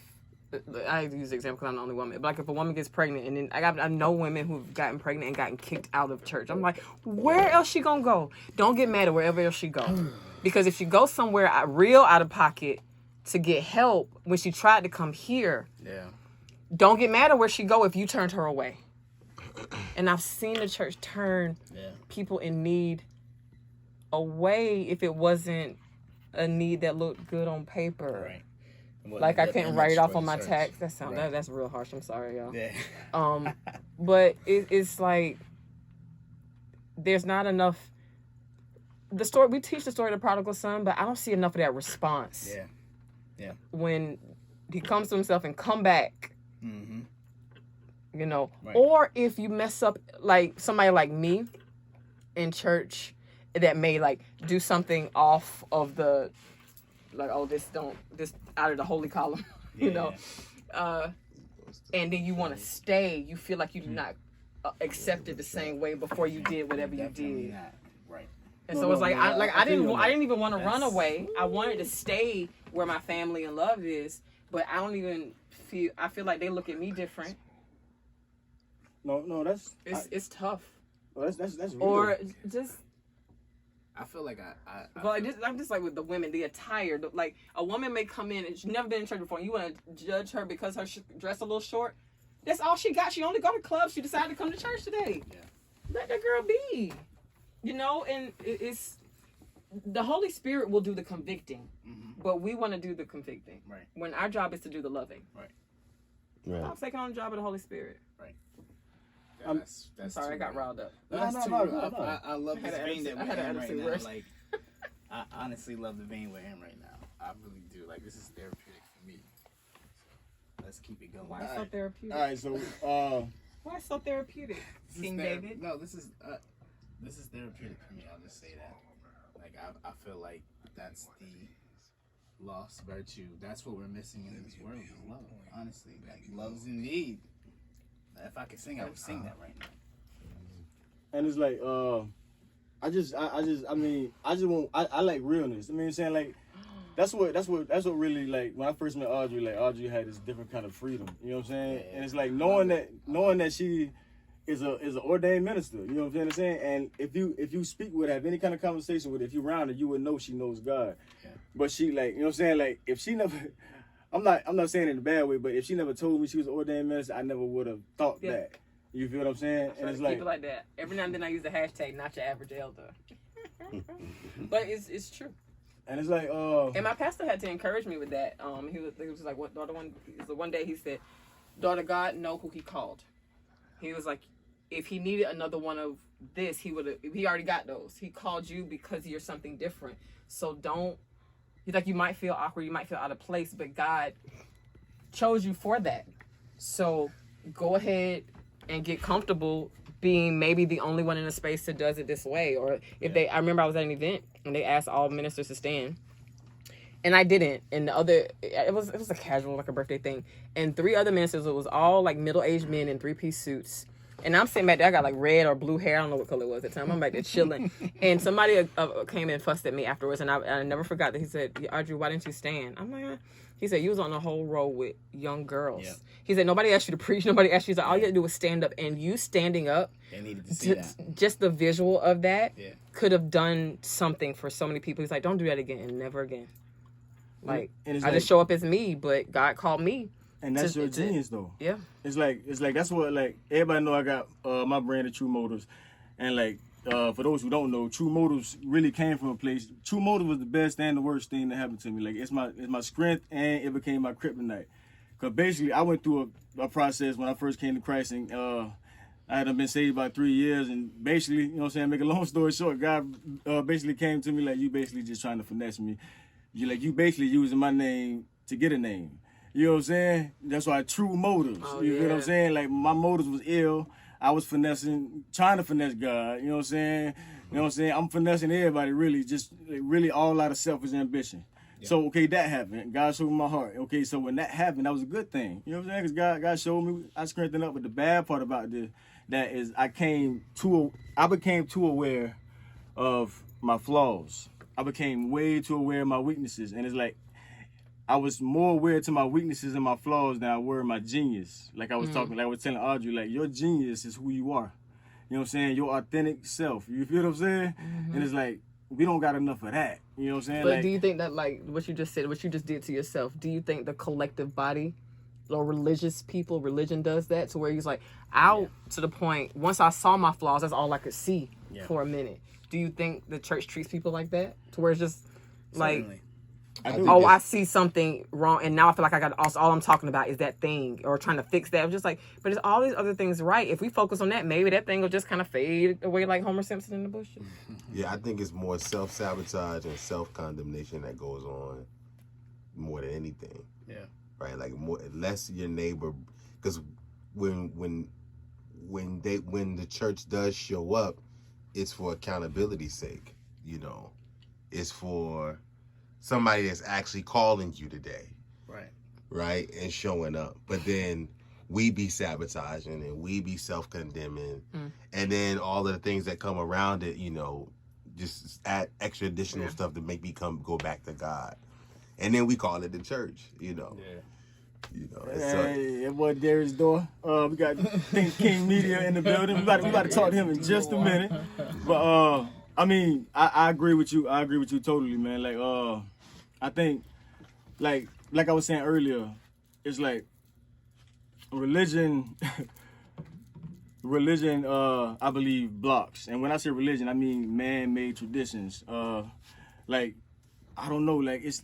I use the example because I'm the only woman. But like if a woman gets pregnant, and then I know women who've gotten pregnant and gotten kicked out of church. I'm like, where else she gonna go? Don't get mad at wherever else she go, because if she goes somewhere real out of pocket to get help when she tried to come here, don't get mad at where she go if you turned her away. And I've seen the church turn people in need away if it wasn't a need that looked good on paper. Right. Like I can't write it off on my tax. That's real harsh. I'm sorry, y'all. Yeah. But it's like there's not enough. The story we teach the story of the prodigal son, but I don't see enough of that response. Yeah. When he comes to himself and come back. Mm-hmm. You know, right. Or if you mess up, like somebody like me in church that may like do something off of the. Like, oh, this out of the holy column, you know, and then you want to stay. You feel like you do not accept it the same way before you did whatever you did, not. Right? And so it's like I didn't even want to run away. I wanted to stay where my family and love is, but I don't even feel. I feel like they look at me different. No, it's tough. Well, that's real. Or just. I feel like I'm just like with the women, the attire. Like a woman may come in and she's never been in church before. And you want to judge her because her dress a little short. That's all she got. She only go to clubs. She decided to come to church today. Yeah. Let that girl be. You know, and it's the Holy Spirit will do the convicting, but we want to do the convicting. Right. When our job is to do the loving. Right. I'm taking on the job of the Holy Spirit. Right. That's sorry, I got riled up. No, I love this vein that we're in right now. Like, I honestly love the vein we're in right now. I really do. Like, this is therapeutic for me. Let's keep it going. Why so therapeutic? All right, so why so therapeutic, King David? No, this is therapeutic for me. I'll just say that. Like, I feel like that's the lost virtue. That's what we're missing in this world. Is love. Honestly, like love's in need. If I could sing, I would sing that right now. And it's like, I like realness. I mean, I'm saying like, that's what really like when I first met Audrey. Like Audrey had this different kind of freedom. You know what I'm saying? Yeah. And it's like knowing that she is an ordained minister. You know what I'm saying? And if you speak with her, have any kind of conversation with her, if you around her, you would know she knows God. Yeah. But she like, you know what I'm saying? Like if she never. I'm not saying it in a bad way, but if she never told me she was an ordained minister, I never would have thought that. You feel what I'm saying? And it's like keep it like that. Every now and then I use the hashtag not your average elder. But it's true. And it's like and my pastor had to encourage me with that. He was like, what daughter one day he said, daughter, God know who he called. He was like, if he needed another one of this, he already got those. He called you because you're something different. So don't. He's like, you might feel awkward, you might feel out of place, but God chose you for that. So go ahead and get comfortable being maybe the only one in a space that does it this way. Or if I remember I was at an event and they asked all ministers to stand. And I didn't. And it was a casual, like a birthday thing. And 3 other ministers, it was all like middle-aged men in 3-piece suits. And I'm sitting back there, I got like red or blue hair. I don't know what color it was at the time. I'm back there chilling. And somebody came and fussed at me afterwards. And I never forgot that he said, Audrey, why didn't you stand? I'm like, he said, you was on the whole row with young girls. Yeah. He said, nobody asked you to preach. Nobody asked you. He's like, all you had to do was stand up. And you standing up, they needed to see that. Just the visual of that could have done something for so many people. He's like, don't do that again and never again. Like, I just show up as me, but God called me. And that's your genius, though. Yeah. It's like that's what like everybody know. I got my brand of True Motives, and like for those who don't know, True Motives really came from a place. True Motives was the best and the worst thing that happened to me. Like it's my strength, and it became my kryptonite. Cause basically I went through a process when I first came to Christ, and I had been saved about 3 years, and basically, you know what I'm saying, make a long story short, God basically came to me like, you basically just trying to finesse me. You basically using my name to get a name. You know what I'm saying? That's why True Motives. You know what I'm saying? Like my motives was ill. I was trying to finesse God. You know what I'm saying? You know what I'm saying? I'm finessing everybody really, just really all out of selfish ambition. Yeah. So, okay, that happened. God showed me my heart. Okay, so when that happened, that was a good thing. You know what I'm saying? Because God showed me, I strengthened up. But the bad part about that is I became too aware of my flaws. I became way too aware of my weaknesses. And it's like, I was more aware to my weaknesses and my flaws than I were my genius. Like I was talking, like I was telling Audrey, like your genius is who you are. You know what I'm saying? Your authentic self. You feel what I'm saying? And it's like, we don't got enough of that. You know what I'm saying? But like, do you think that, like, what you just said, what you just did to yourself, do you think the collective body or religion does that to where he's like, out to the point, once I saw my flaws, that's all I could see for a minute. Do you think the church treats people like that? To where it's just like, Certainly. I see something wrong, and now I feel like I got all I'm talking about is that thing, or trying to fix that. I'm just like, but there's all these other things, right? If we focus on that, maybe that thing will just kind of fade away like Homer Simpson in the bushes. Yeah, I think it's more self-sabotage and self-condemnation that goes on more than anything. Yeah. Right, like more less your neighbor, because when the church does show up, it's for accountability's sake. You know, it's for somebody that's actually calling you today. Right, and showing up. But then we be sabotaging and we be self-condemning, and then all of the things that come around it, you know, just add extra additional stuff to make me go back to God. And then we call it the church, you know. Yeah. You know, hey, that boy Darius Door. We got Think King Media in the building. We about to talk to him in just a minute. But I mean, I agree with you. I agree with you totally, man. Like I think like I was saying earlier, it's like religion I believe blocks. And when I say religion, I mean man-made traditions. Like I don't know, like it's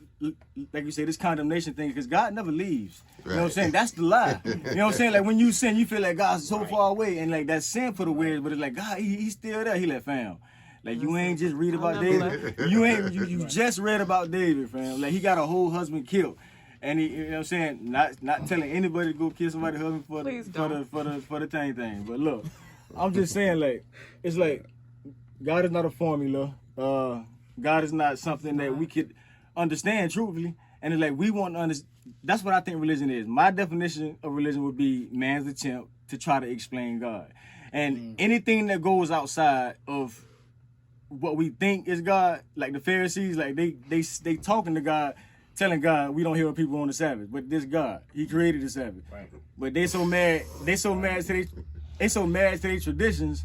like you say, this condemnation thing, because God never leaves. You know what I'm saying? That's the lie. You know what I'm saying? Like when you sin, you feel like God's so far away, and like that's sin for the weird, but it's like God, he's still there. He like, fam, like you ain't just read about David. You just read about David, fam. Like he got a whole husband killed. And he, you know what I'm saying, not telling anybody to go kill somebody's husband for the thing. But look, I'm just saying, like, it's like God is not a formula. God is not something that we could understand truthfully. And it's like we want to understand. That's what I think religion is. My definition of religion would be man's attempt to try to explain God. And anything that goes outside of what we think is God, like the Pharisees, like they talking to God, telling God we don't heal people on the Sabbath, but this God, He created the Sabbath. Right. But they so mad to their traditions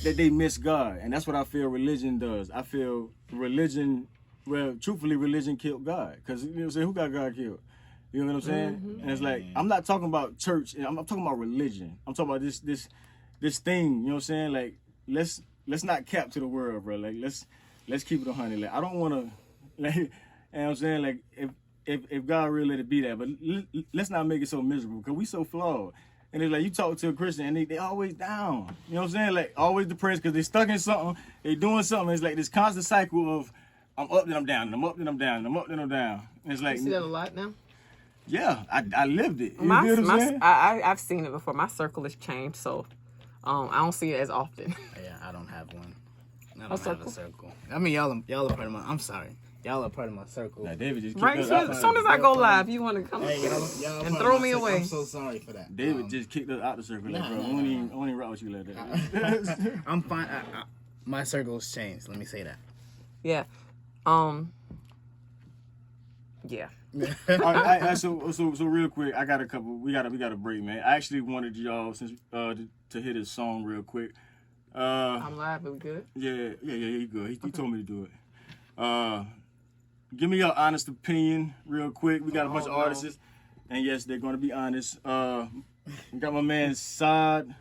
that they miss God, and that's what I feel religion does. I feel religion, truthfully, religion killed God, because you know what I'm saying, who got God killed? You know what I'm saying? And it's like I'm not talking about church. I'm talking about religion. I'm talking about this thing. You know what I'm saying? Like let's not cap to the world, bro. Like let's keep it 100. Like I don't want to like. You know what I'm saying? Like, if God really let it be that, but let's not make it so miserable, because we so flawed. And it's like, you talk to a Christian, and they always down. You know what I'm saying? Like, always depressed, because they stuck in something, they doing something. It's like this constant cycle of, I'm up, then I'm down, and I'm up, then I'm down, and I'm up, then I'm down. And it's like... You see that a lot now? Yeah, I lived it. You feel what I'm saying? I've seen it before. My circle has changed, so I don't see it as often. Yeah, I don't have one. I don't have a circle. I mean, y'all are part of my... I'm sorry. Y'all are part of my circle. Nah, David just right, as soon as I go live, you want to come y'all and throw me away. I'm so sorry for that. David just kicked us out the circle. Like, bro, I don't even rock with you like that. I'm fine. My circle's changed. Let me say that. Yeah. Yeah. All right, so real quick, I got a couple. We got a break, man. I actually wanted y'all to hit his song real quick. I'm live. Are we good? Yeah, you good. He told me to do it. Give me your honest opinion real quick. We got a bunch of artists, and yes, they're gonna be honest. We got my man Saad.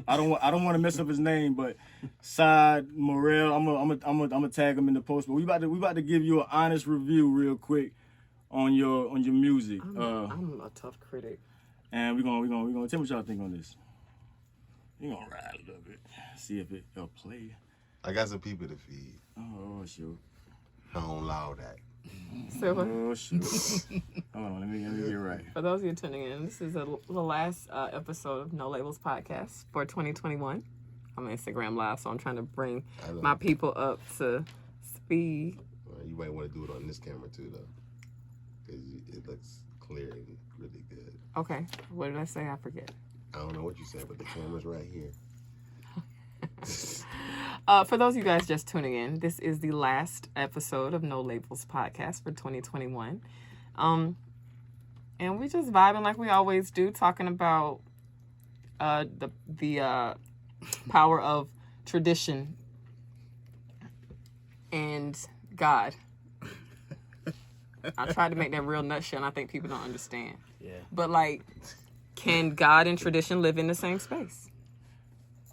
I don't want to mess up his name, but Saad Morel. I'm gonna tag him in the post. But we about to give you an honest review real quick on your music. I'm a tough critic. And we're gonna tell me what y'all think on this. We're gonna ride a little bit, see if it'll play. I got some people to feed. Oh shoot. I don't allow that. So, oh shoot. Hold on, let me get it right. For those of you tuning in, this is the last episode of No Labels Podcast for 2021. I'm on Instagram Live, so I'm trying to bring my people up to speed. Well, you might want to do it on this camera too, though, because it looks clear and really good. Okay, what did I say? I forget. I don't know what you said, but the camera's right here. For those of you guys just tuning in, this is the last episode of No Labels Podcast for 2021. And we just vibing like we always do, talking about the power of tradition and God. I tried to make that real nutshell, and I think people don't understand. Yeah. But like, can God and tradition live in the same space?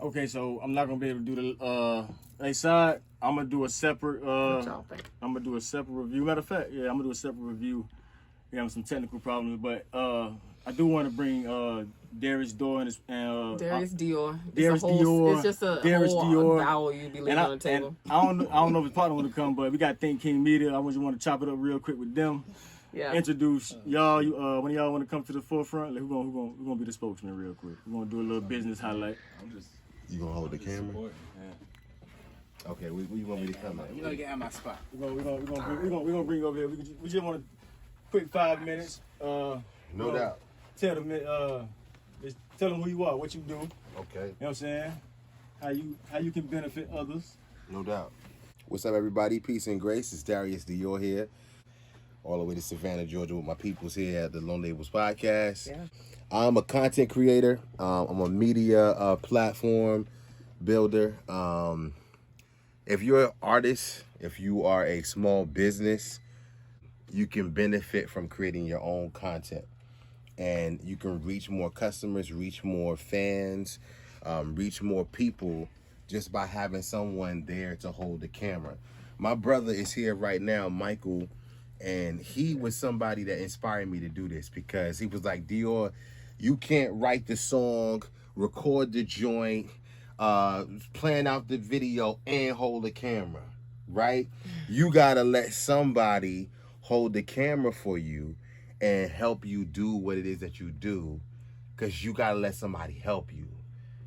Okay, so I'm not gonna be able to do the side. I'm gonna do a separate. What y'all think? I'm gonna do a separate review. Matter of fact, yeah, I'm gonna do a separate review. We have some technical problems, but I do want to bring Darius Dior and Darius Dior. Darius Dior. It's just a Darius whole Dior. vowel you be leaving on the table. I don't know if his partner want to come, but we got Think King Media. I just want to chop it up real quick with them. Yeah. Introduce y'all. When y'all want to come to the forefront, like, who gonna be the spokesman real quick? We're gonna do a little business highlight. You gonna hold the camera? Okay, where you want me to come at? You know, you can have my spot. We're gonna bring you over here. We just want a quick 5 minutes. No doubt. Tell them just tell them who you are, what you do. Okay. You know what I'm saying? How you can benefit others. No doubt. What's up, everybody? Peace and grace. It's Darius Dior here, all the way to Savannah, Georgia, with my peoples here at the Lone Labels Podcast. Yeah. I'm a content creator. I'm a media platform builder. If you're an artist, if you are a small business, you can benefit from creating your own content. And you can reach more customers, reach more fans, reach more people just by having someone there to hold the camera. My brother is here right now, Michael, and he was somebody that inspired me to do this because he was like, Dior, you can't write the song, record the joint, plan out the video, and hold the camera, right? You gotta let somebody hold the camera for you and help you do what it is that you do, because you gotta let somebody help you,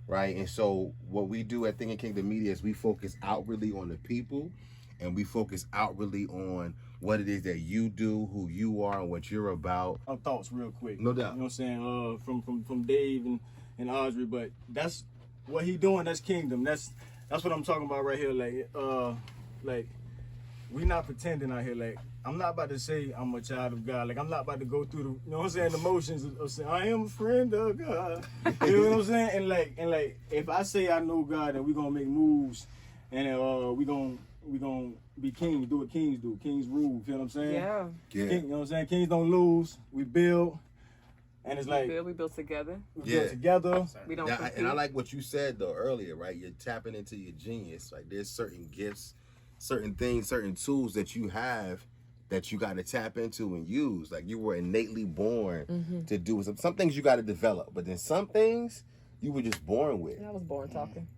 right? And so what we do at Thinking Kingdom Media is we focus outwardly on the people, and we focus outwardly on what it is that you do, who you are, and what you're about. Our thoughts real quick. No doubt. You know what I'm saying? From Dave and Audrey, but that's what he doing. That's kingdom. That's what I'm talking about right here. Like we not pretending out here. Like, I'm not about to say I'm a child of God. Like, I'm not about to go through the, you know what I'm saying, the motions of saying I am a friend of God. You know what I'm saying? And like if I say I know God, and we gonna make moves, and we gonna be kings, do what kings do. Kings rule. You know what I'm saying? Yeah. Yeah. You know what I'm saying? Kings don't lose. We build. And it's like We build together. we build together. We don't Yeah, compete. and I like what you said though earlier, right? You're tapping into your genius. Like, there's certain gifts, certain things, certain tools that you have that you got to tap into and use. Like, you were innately born to do some things you got to develop, but then some things you were just born with, I was born talking.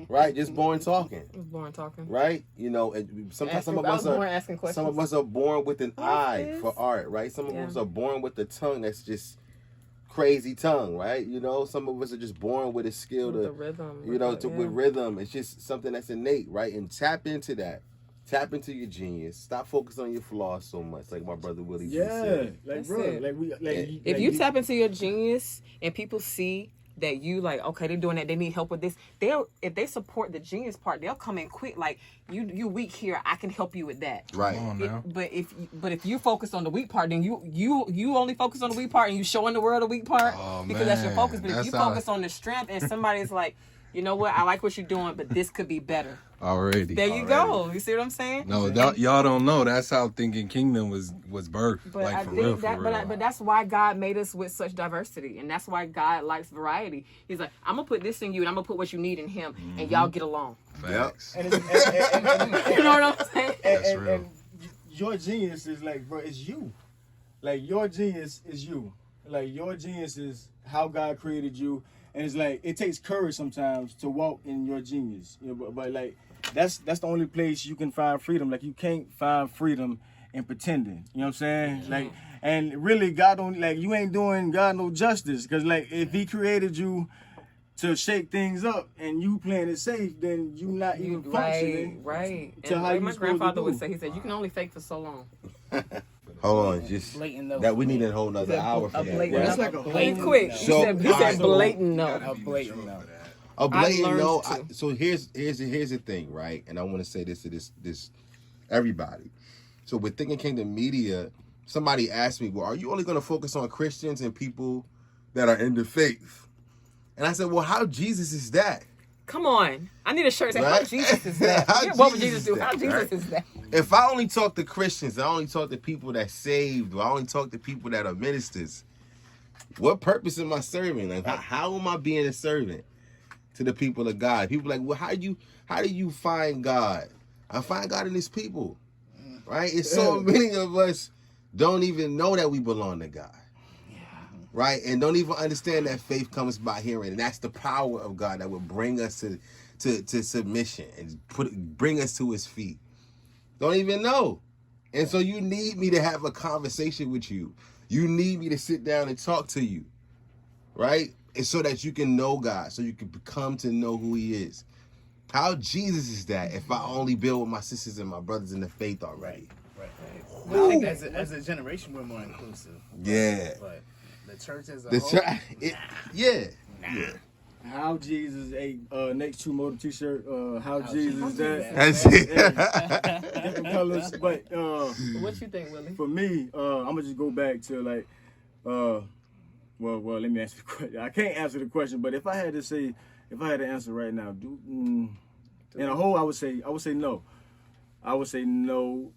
right? Just born talking, I was born talking. right? You know, and sometimes some of I us was born are asking questions. some of us are born with an eye is. for art, right? Some of Yeah. us are born with a tongue that's just crazy tongue, right? You know, some of us are just born with a skill With to, the rhythm. you know, with with rhythm. It's just something that's innate, right? And tap into that. Tap into your genius. Stop focusing on your flaws so much, like my brother Willie just Yeah, said. like That's bro, it. like we like. If you tap into your genius and people see that you like, okay, they're doing that, they need help with this, if they support the genius part, they'll come in quick. Like, you weak here, I can help you with that. Right. Come on now. But if you focus on the weak part, then you only focus on the weak part, and you showing the world the weak part because that's your man. focus. But if That's you how- focus on the strength, and somebody's like, you know what, I like what you're doing, but this could be better. Already. There you go. You see what I'm saying? No, y'all don't know. That's how Thinking Kingdom was birthed. But like, I for think real, that, for real. but that's why God made us with such diversity, and that's why God likes variety. He's like, I'm gonna put this in you, and I'm gonna put what you need in him, and y'all get along. Facts. and, it's, You know what I'm saying? That's real. and your genius is like, bro, it's you. Like, your genius is you. Like, your genius is how God created you. And it's like, it takes courage sometimes to walk in your genius. You know, but like, that's the only place you can find freedom. Like, you can't find freedom in pretending. You know what I'm saying? Like, and really, God don't, like, you ain't doing God no justice. Because, like, if he created you to shake things up and you playing it safe, then you not even functioning. Right. to And how like you my supposed to grandfather would do. say, he said, you can only fake for so long. Hold on, just Blatant no. that we need a whole nother hour for A that. blatant right? That's like a He quick. He So- said alright, so- blatant no. A blatant no. A blatant learned no. to. So here's the thing, right? And I want to say this to this everybody. So with Thinking Kingdom Media, somebody asked me, well, are you only going to focus on Christians and people that are in the faith? And I said, well, how Jesus is that? Come on. I need a shirt that Right? how Jesus is that. How Yeah, what would Jesus Jesus do? is that, How Jesus right? is that? If I only talk to Christians, I only talk to people that saved, or I only talk to people that are ministers, what purpose am I serving? Like, how am I being a servant to the people of God? People like, well, how do you find God? I find God in His people, right? It's so many of us don't even know that we belong to God, right? And don't even understand that faith comes by hearing, and that's the power of God that will bring us to submission and bring us to His feet. Don't even know. And so you need me to have a conversation with you. You need me to sit down and talk to you, right? And so that you can know God, so you can come to know who He is. How Jesus is that if I only build with my sisters and my brothers in the faith already? Right. I think as a generation, we're more inclusive. Yeah. But the church as a The whole, yeah. How Jesus next two motor t-shirt. How Jesus is that. That's it. Different colors, but What you think, Willie? for me, I'm gonna just go back to like, well, let me answer the question. I can't answer the question, but if I had to answer right now, in a whole, I would say no. I would say no.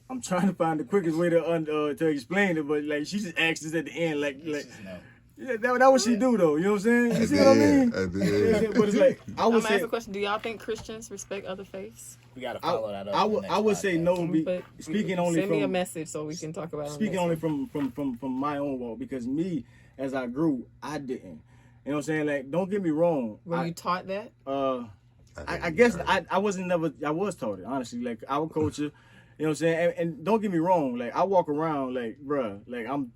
I'm trying to find the quickest way to explain it, but like she just asked us at the end, like. Yeah, that what she do though. You know what I'm saying? You see what I mean? But it's like I would I'm gonna say. ask a question. Do y'all think Christians respect other faiths? we got to follow that up. I would say no. Speaking only send from me a message so we can talk about it. speaking only from my own walk, because me as I grew, I didn't. You know what I'm saying? Like, don't get me wrong. Were you taught that? I guess I was taught it, honestly. Like our culture, you know what I'm saying? And don't get me wrong, like I walk around like, bruh, like I'm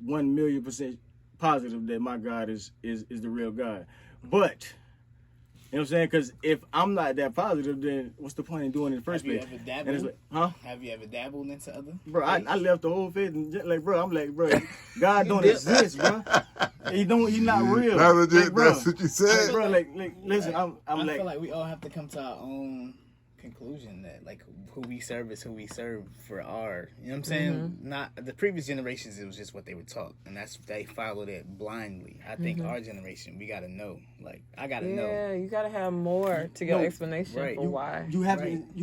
1,000,000% positive that my God is the real God. But you know what I'm saying? Because if I'm not that positive, then what's the point in doing it in the first place? Have you ever dabbled? And it's like, huh? Have you ever dabbled into other? Bro, I left the whole faith and just like, bro, I'm like, bro, God don't exist, bro. He not real. That's legit. Like, bro, That's what you said. like, bro, like listen, I'm I like, feel like we all have to come to our own conclusion that like who we serve is who we serve for our, you know what I'm saying? Not the previous generations, it was just what they were taught, and they followed it blindly. I think our generation, we got to know. Like I got to know. Yeah, you gotta have more to get an explanation right. for why. you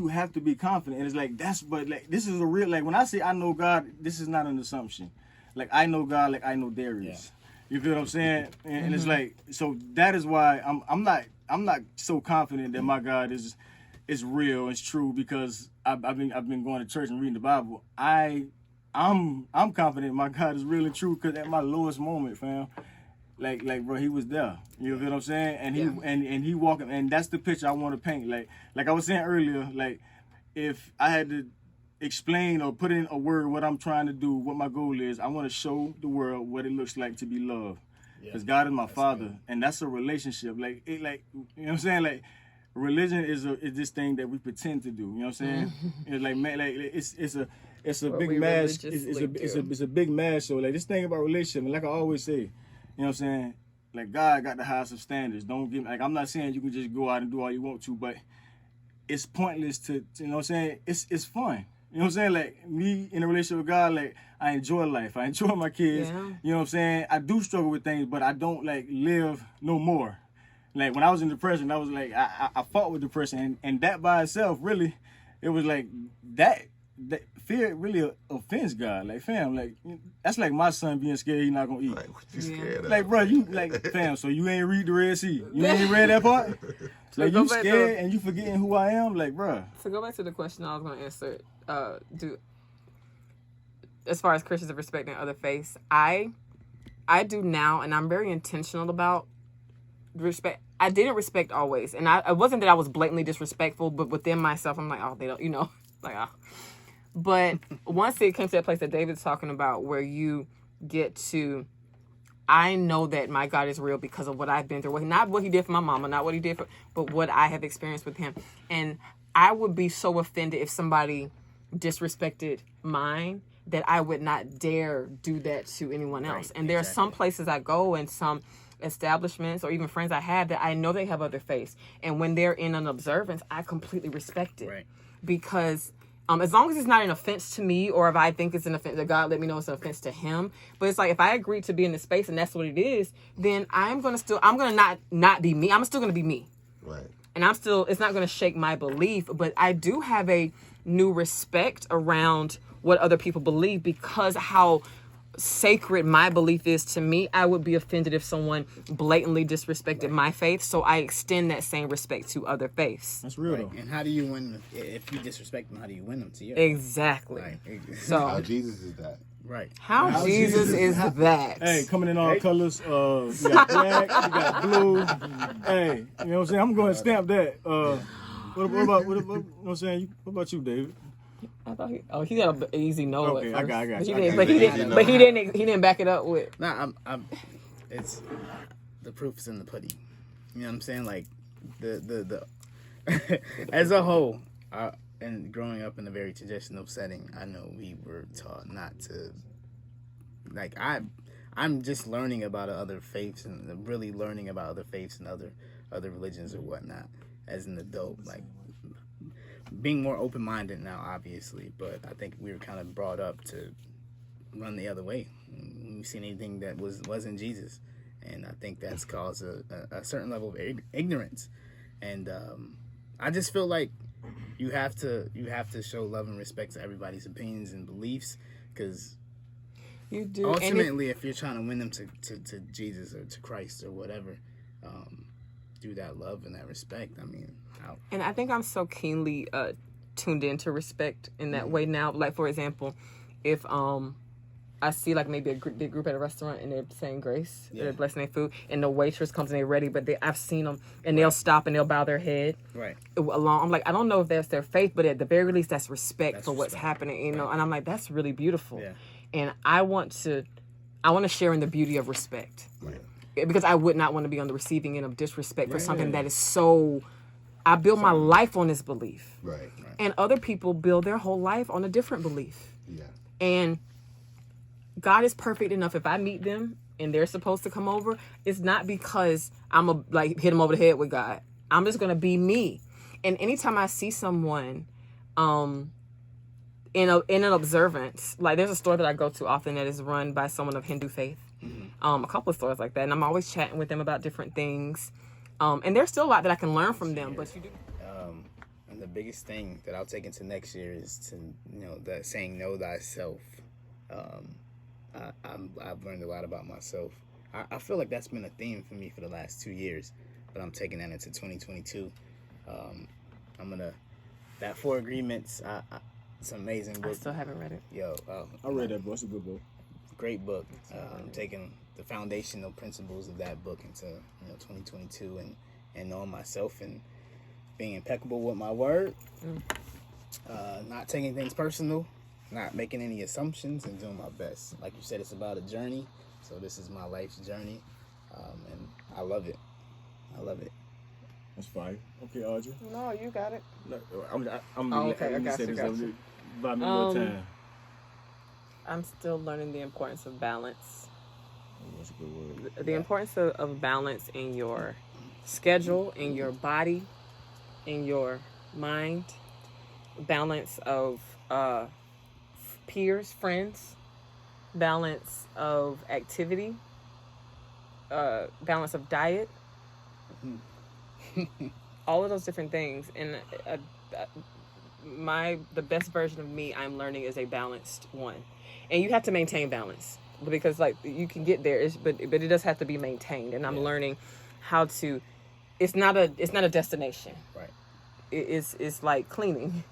have to be confident. And it's like but like this is a real, like when I say I know God, this is not an assumption. Like I know God like I know Darius. You feel what I'm saying? And it's like, so that is why I'm not so confident that my God is real, it's true, because I've been going to church and reading the Bible. I'm confident my God is real and true, because at my lowest moment, fam, like bro, He was there. You feel what I'm saying? And he walking, and that's the picture I want to paint. Like I was saying earlier, like if I had to explain or put in a word what I'm trying to do, what my goal is, I want to show the world what it looks like to be loved. Because God is my Father, and that's a relationship. Like you know what I'm saying? Like religion is this thing that we pretend to do. You know what I'm saying? It's like, man, like it's a big mask. It's a big mask. So like this thing about relationship, and like I always say, you know what I'm saying? Like God got the highest of standards. Don't get like, I'm not saying you can just go out and do all you want to, but it's pointless to you know what I'm saying? It's fun. You know what I'm saying? Like me in a relationship with God, like I enjoy life. I enjoy my kids. Yeah. You know what I'm saying? I do struggle with things, but I don't like live no more. Like when I was in depression, I was like, I fought with depression, and that by itself, really, it was like that fear really offends God. Like, fam, like that's like my son being scared he's not gonna eat. Like, what you scared of? Like, bro, you like, fam, so you ain't read the Red Sea? You ain't read that part? Like, you scared and you forgetting who I am? Like, bro. So go back to the question I was gonna answer. As far as Christians are respecting other faiths, I do now, and I'm very intentional about respect. I didn't respect always, and it wasn't that I was blatantly disrespectful, but within myself, I'm like, oh, they don't, you know, like, oh. But once it came to that place that David's talking about, where you get to, I know that my God is real because of what I've been through. Not what He did for my mama, not what He did but what I have experienced with Him. And I would be so offended if somebody disrespected mine that I would not dare do that to anyone else. And there are some places I go and some establishments or even friends I have that I know they have other faiths. And when they're in an observance, I completely respect it. Right. Because As long as it's not an offense to me, or if I think it's an offense that God let me know it's an offense to him. But it's like, if I agree to be in the space and that's what it is, then I'm gonna not be me. I'm still gonna be me. Right. And it's not gonna shake my belief, but I do have a new respect around what other people believe, because how sacred my belief is to me. I would be offended if someone blatantly disrespected my faith, so I extend that same respect to other faiths. That's real Right. though. And how do you win? If you disrespect them, how do you win them to you? Exactly. Right. So How Jesus is that? Right. how Jesus is that? Hey, coming in all colors. You got black, you got blue. Hey, you know what I'm saying? I'm going to stamp that. What about you know what I'm saying? What about you, David? I thought he got an easy no. Okay, at I first. got But you. he didn't back it up with. Nah, it's the proof's in the pudding. You know what I'm saying? Like the as a whole, and growing up in a very traditional setting, I know we were taught not to. Like I'm just learning about other faiths and really learning about other faiths and other religions or whatnot as an adult. Like being more open-minded now, obviously, but I think we were kind of brought up to run the other way. We've seen anything that wasn't Jesus, and I think that's caused a certain level of ignorance. And I just feel like you have to show love and respect to everybody's opinions and beliefs, because You do. ultimately, if you're trying to win them to Jesus or to Christ or whatever, do that love and that respect. I mean, And I think I'm so keenly tuned into respect in that way now. Like, for example, if I see like maybe a big group at a restaurant and they're saying grace, they're blessing their food, and the waitress comes and they're ready, but I've seen them and they'll stop and they'll bow their head. right. I'm like, I don't know if that's their faith, but at the very least, that's respect for what's respect. happening, you know. And I'm like, that's really beautiful. Yeah. And I want to share in the beauty of respect. Right. Because I would not want to be on the receiving end of disrespect for something that is so. I build my life on this belief, Right. and other people build their whole life on a different belief. Yeah. And God is perfect enough. If I meet them and they're supposed to come over, it's not because I'm a like hit them over the head with God. I'm just gonna be me. And anytime I see someone, in an observance, like there's a store that I go to often that is run by someone of Hindu faith. A couple of stores like that, and I'm always chatting with them about different things. And there's still a lot that I can learn from them. But you do. And the biggest thing that I'll take into next year is to, that saying "know thyself." I've learned a lot about myself. I feel like that's been a theme for me for the last 2 years, but I'm taking that into 2022. That 4 Agreements. It's an amazing book. I still haven't read it. I read that book. It's a good book. Great book. I'm taking the foundational principles of that book into 2022 and knowing myself and being impeccable with my word, not taking things personal, not making any assumptions, and doing my best. Like you said, it's about a journey, so this is my life's journey, and I love it. That's fine. Okay, Audrey. No, you got it. I'm okay, I got you. Buy me a little time. I'm still learning the importance of balance. That's a good word. The importance of balance in your schedule, in your body, in your mind. Balance of peers, friends. Balance of activity. Balance of diet. All of those different things. And the best version of me I'm learning is a balanced one. And you have to maintain balance, because like you can get there, but it does have to be maintained. And I'm learning how to. It's not a destination. Right. It's like cleaning,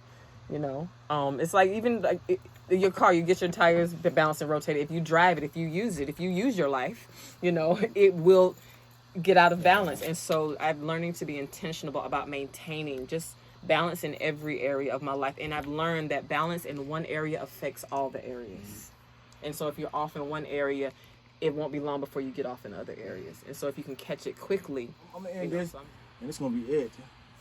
It's like even like your car. You get your tires balanced and rotated. If you drive it, if you use your life, it will get out of balance. And so I'm learning to be intentional about maintaining just balance in every area of my life. And I've learned that balance in one area affects all the areas. And so if you're off in one area, it won't be long before you get off in other areas. And so if you can catch it quickly. I'm going to end this, and it's going to be it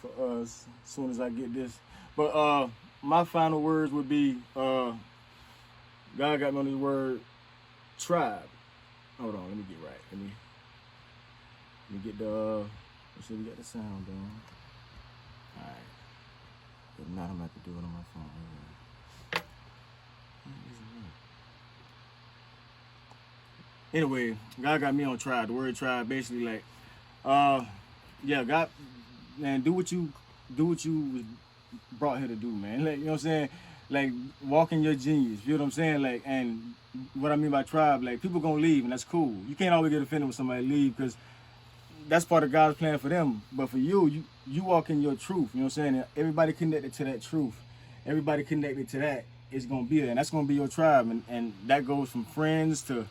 for us as soon as I get this. But my final words would be, God got me on this word, tribe. Hold on, let me get right. Let me get let's see, we got the sound down. All right. But now I'm going to have to do it on my phone. Anyway, God got me on tribe. The word tribe basically like, yeah, God, man, do what you was brought here to do, man. Like, you know what I'm saying? Like, walk in your genius. You know what I'm saying? Like, and what I mean by tribe, like, people gonna leave, and that's cool. You can't always get offended when somebody leave, because that's part of God's plan for them. But for you walk in your truth. You know what I'm saying? And everybody connected to that truth. Everybody connected to that is gonna be there, and that's gonna be your tribe. And that goes from friends to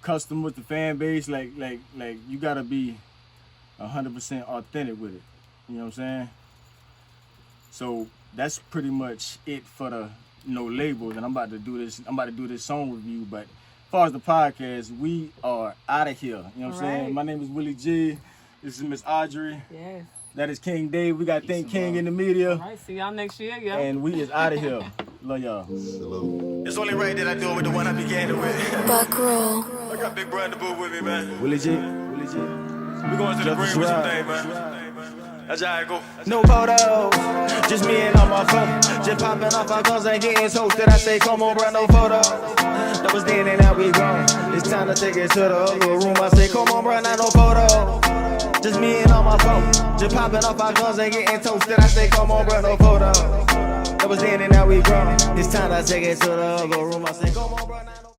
customers to fan base. Like you gotta be 100% authentic with it. You know what I'm saying? So that's pretty much it for the labels. And I'm about to do this song review. But as far as the podcast, we are out of here. You know what I'm saying? My name is Willie G. This is Miss Audrey. Yes. That is King Dave. We got Think King in the media. All right, see y'all next year, yo. And we is out of here. Love y'all. Salute. It's only right that I do it with the one I began it with. Buck roll. I got Big Brother Boo with me, man. Willie G. We going to the green with some things, man. That's how I go. No photos, just me and on my phone. Just popping off our guns and getting toasted. I say, come on, bro, no photos. That was then and now we grown. It's time to take it to the other room. I say, come on, bro, not no photos. Just me and on my phone. Just popping off our guns and getting toasted. I say, come on, bro, no photos. That was then and now we grown. It's time to take it to the other room. I say, come on, bro, not no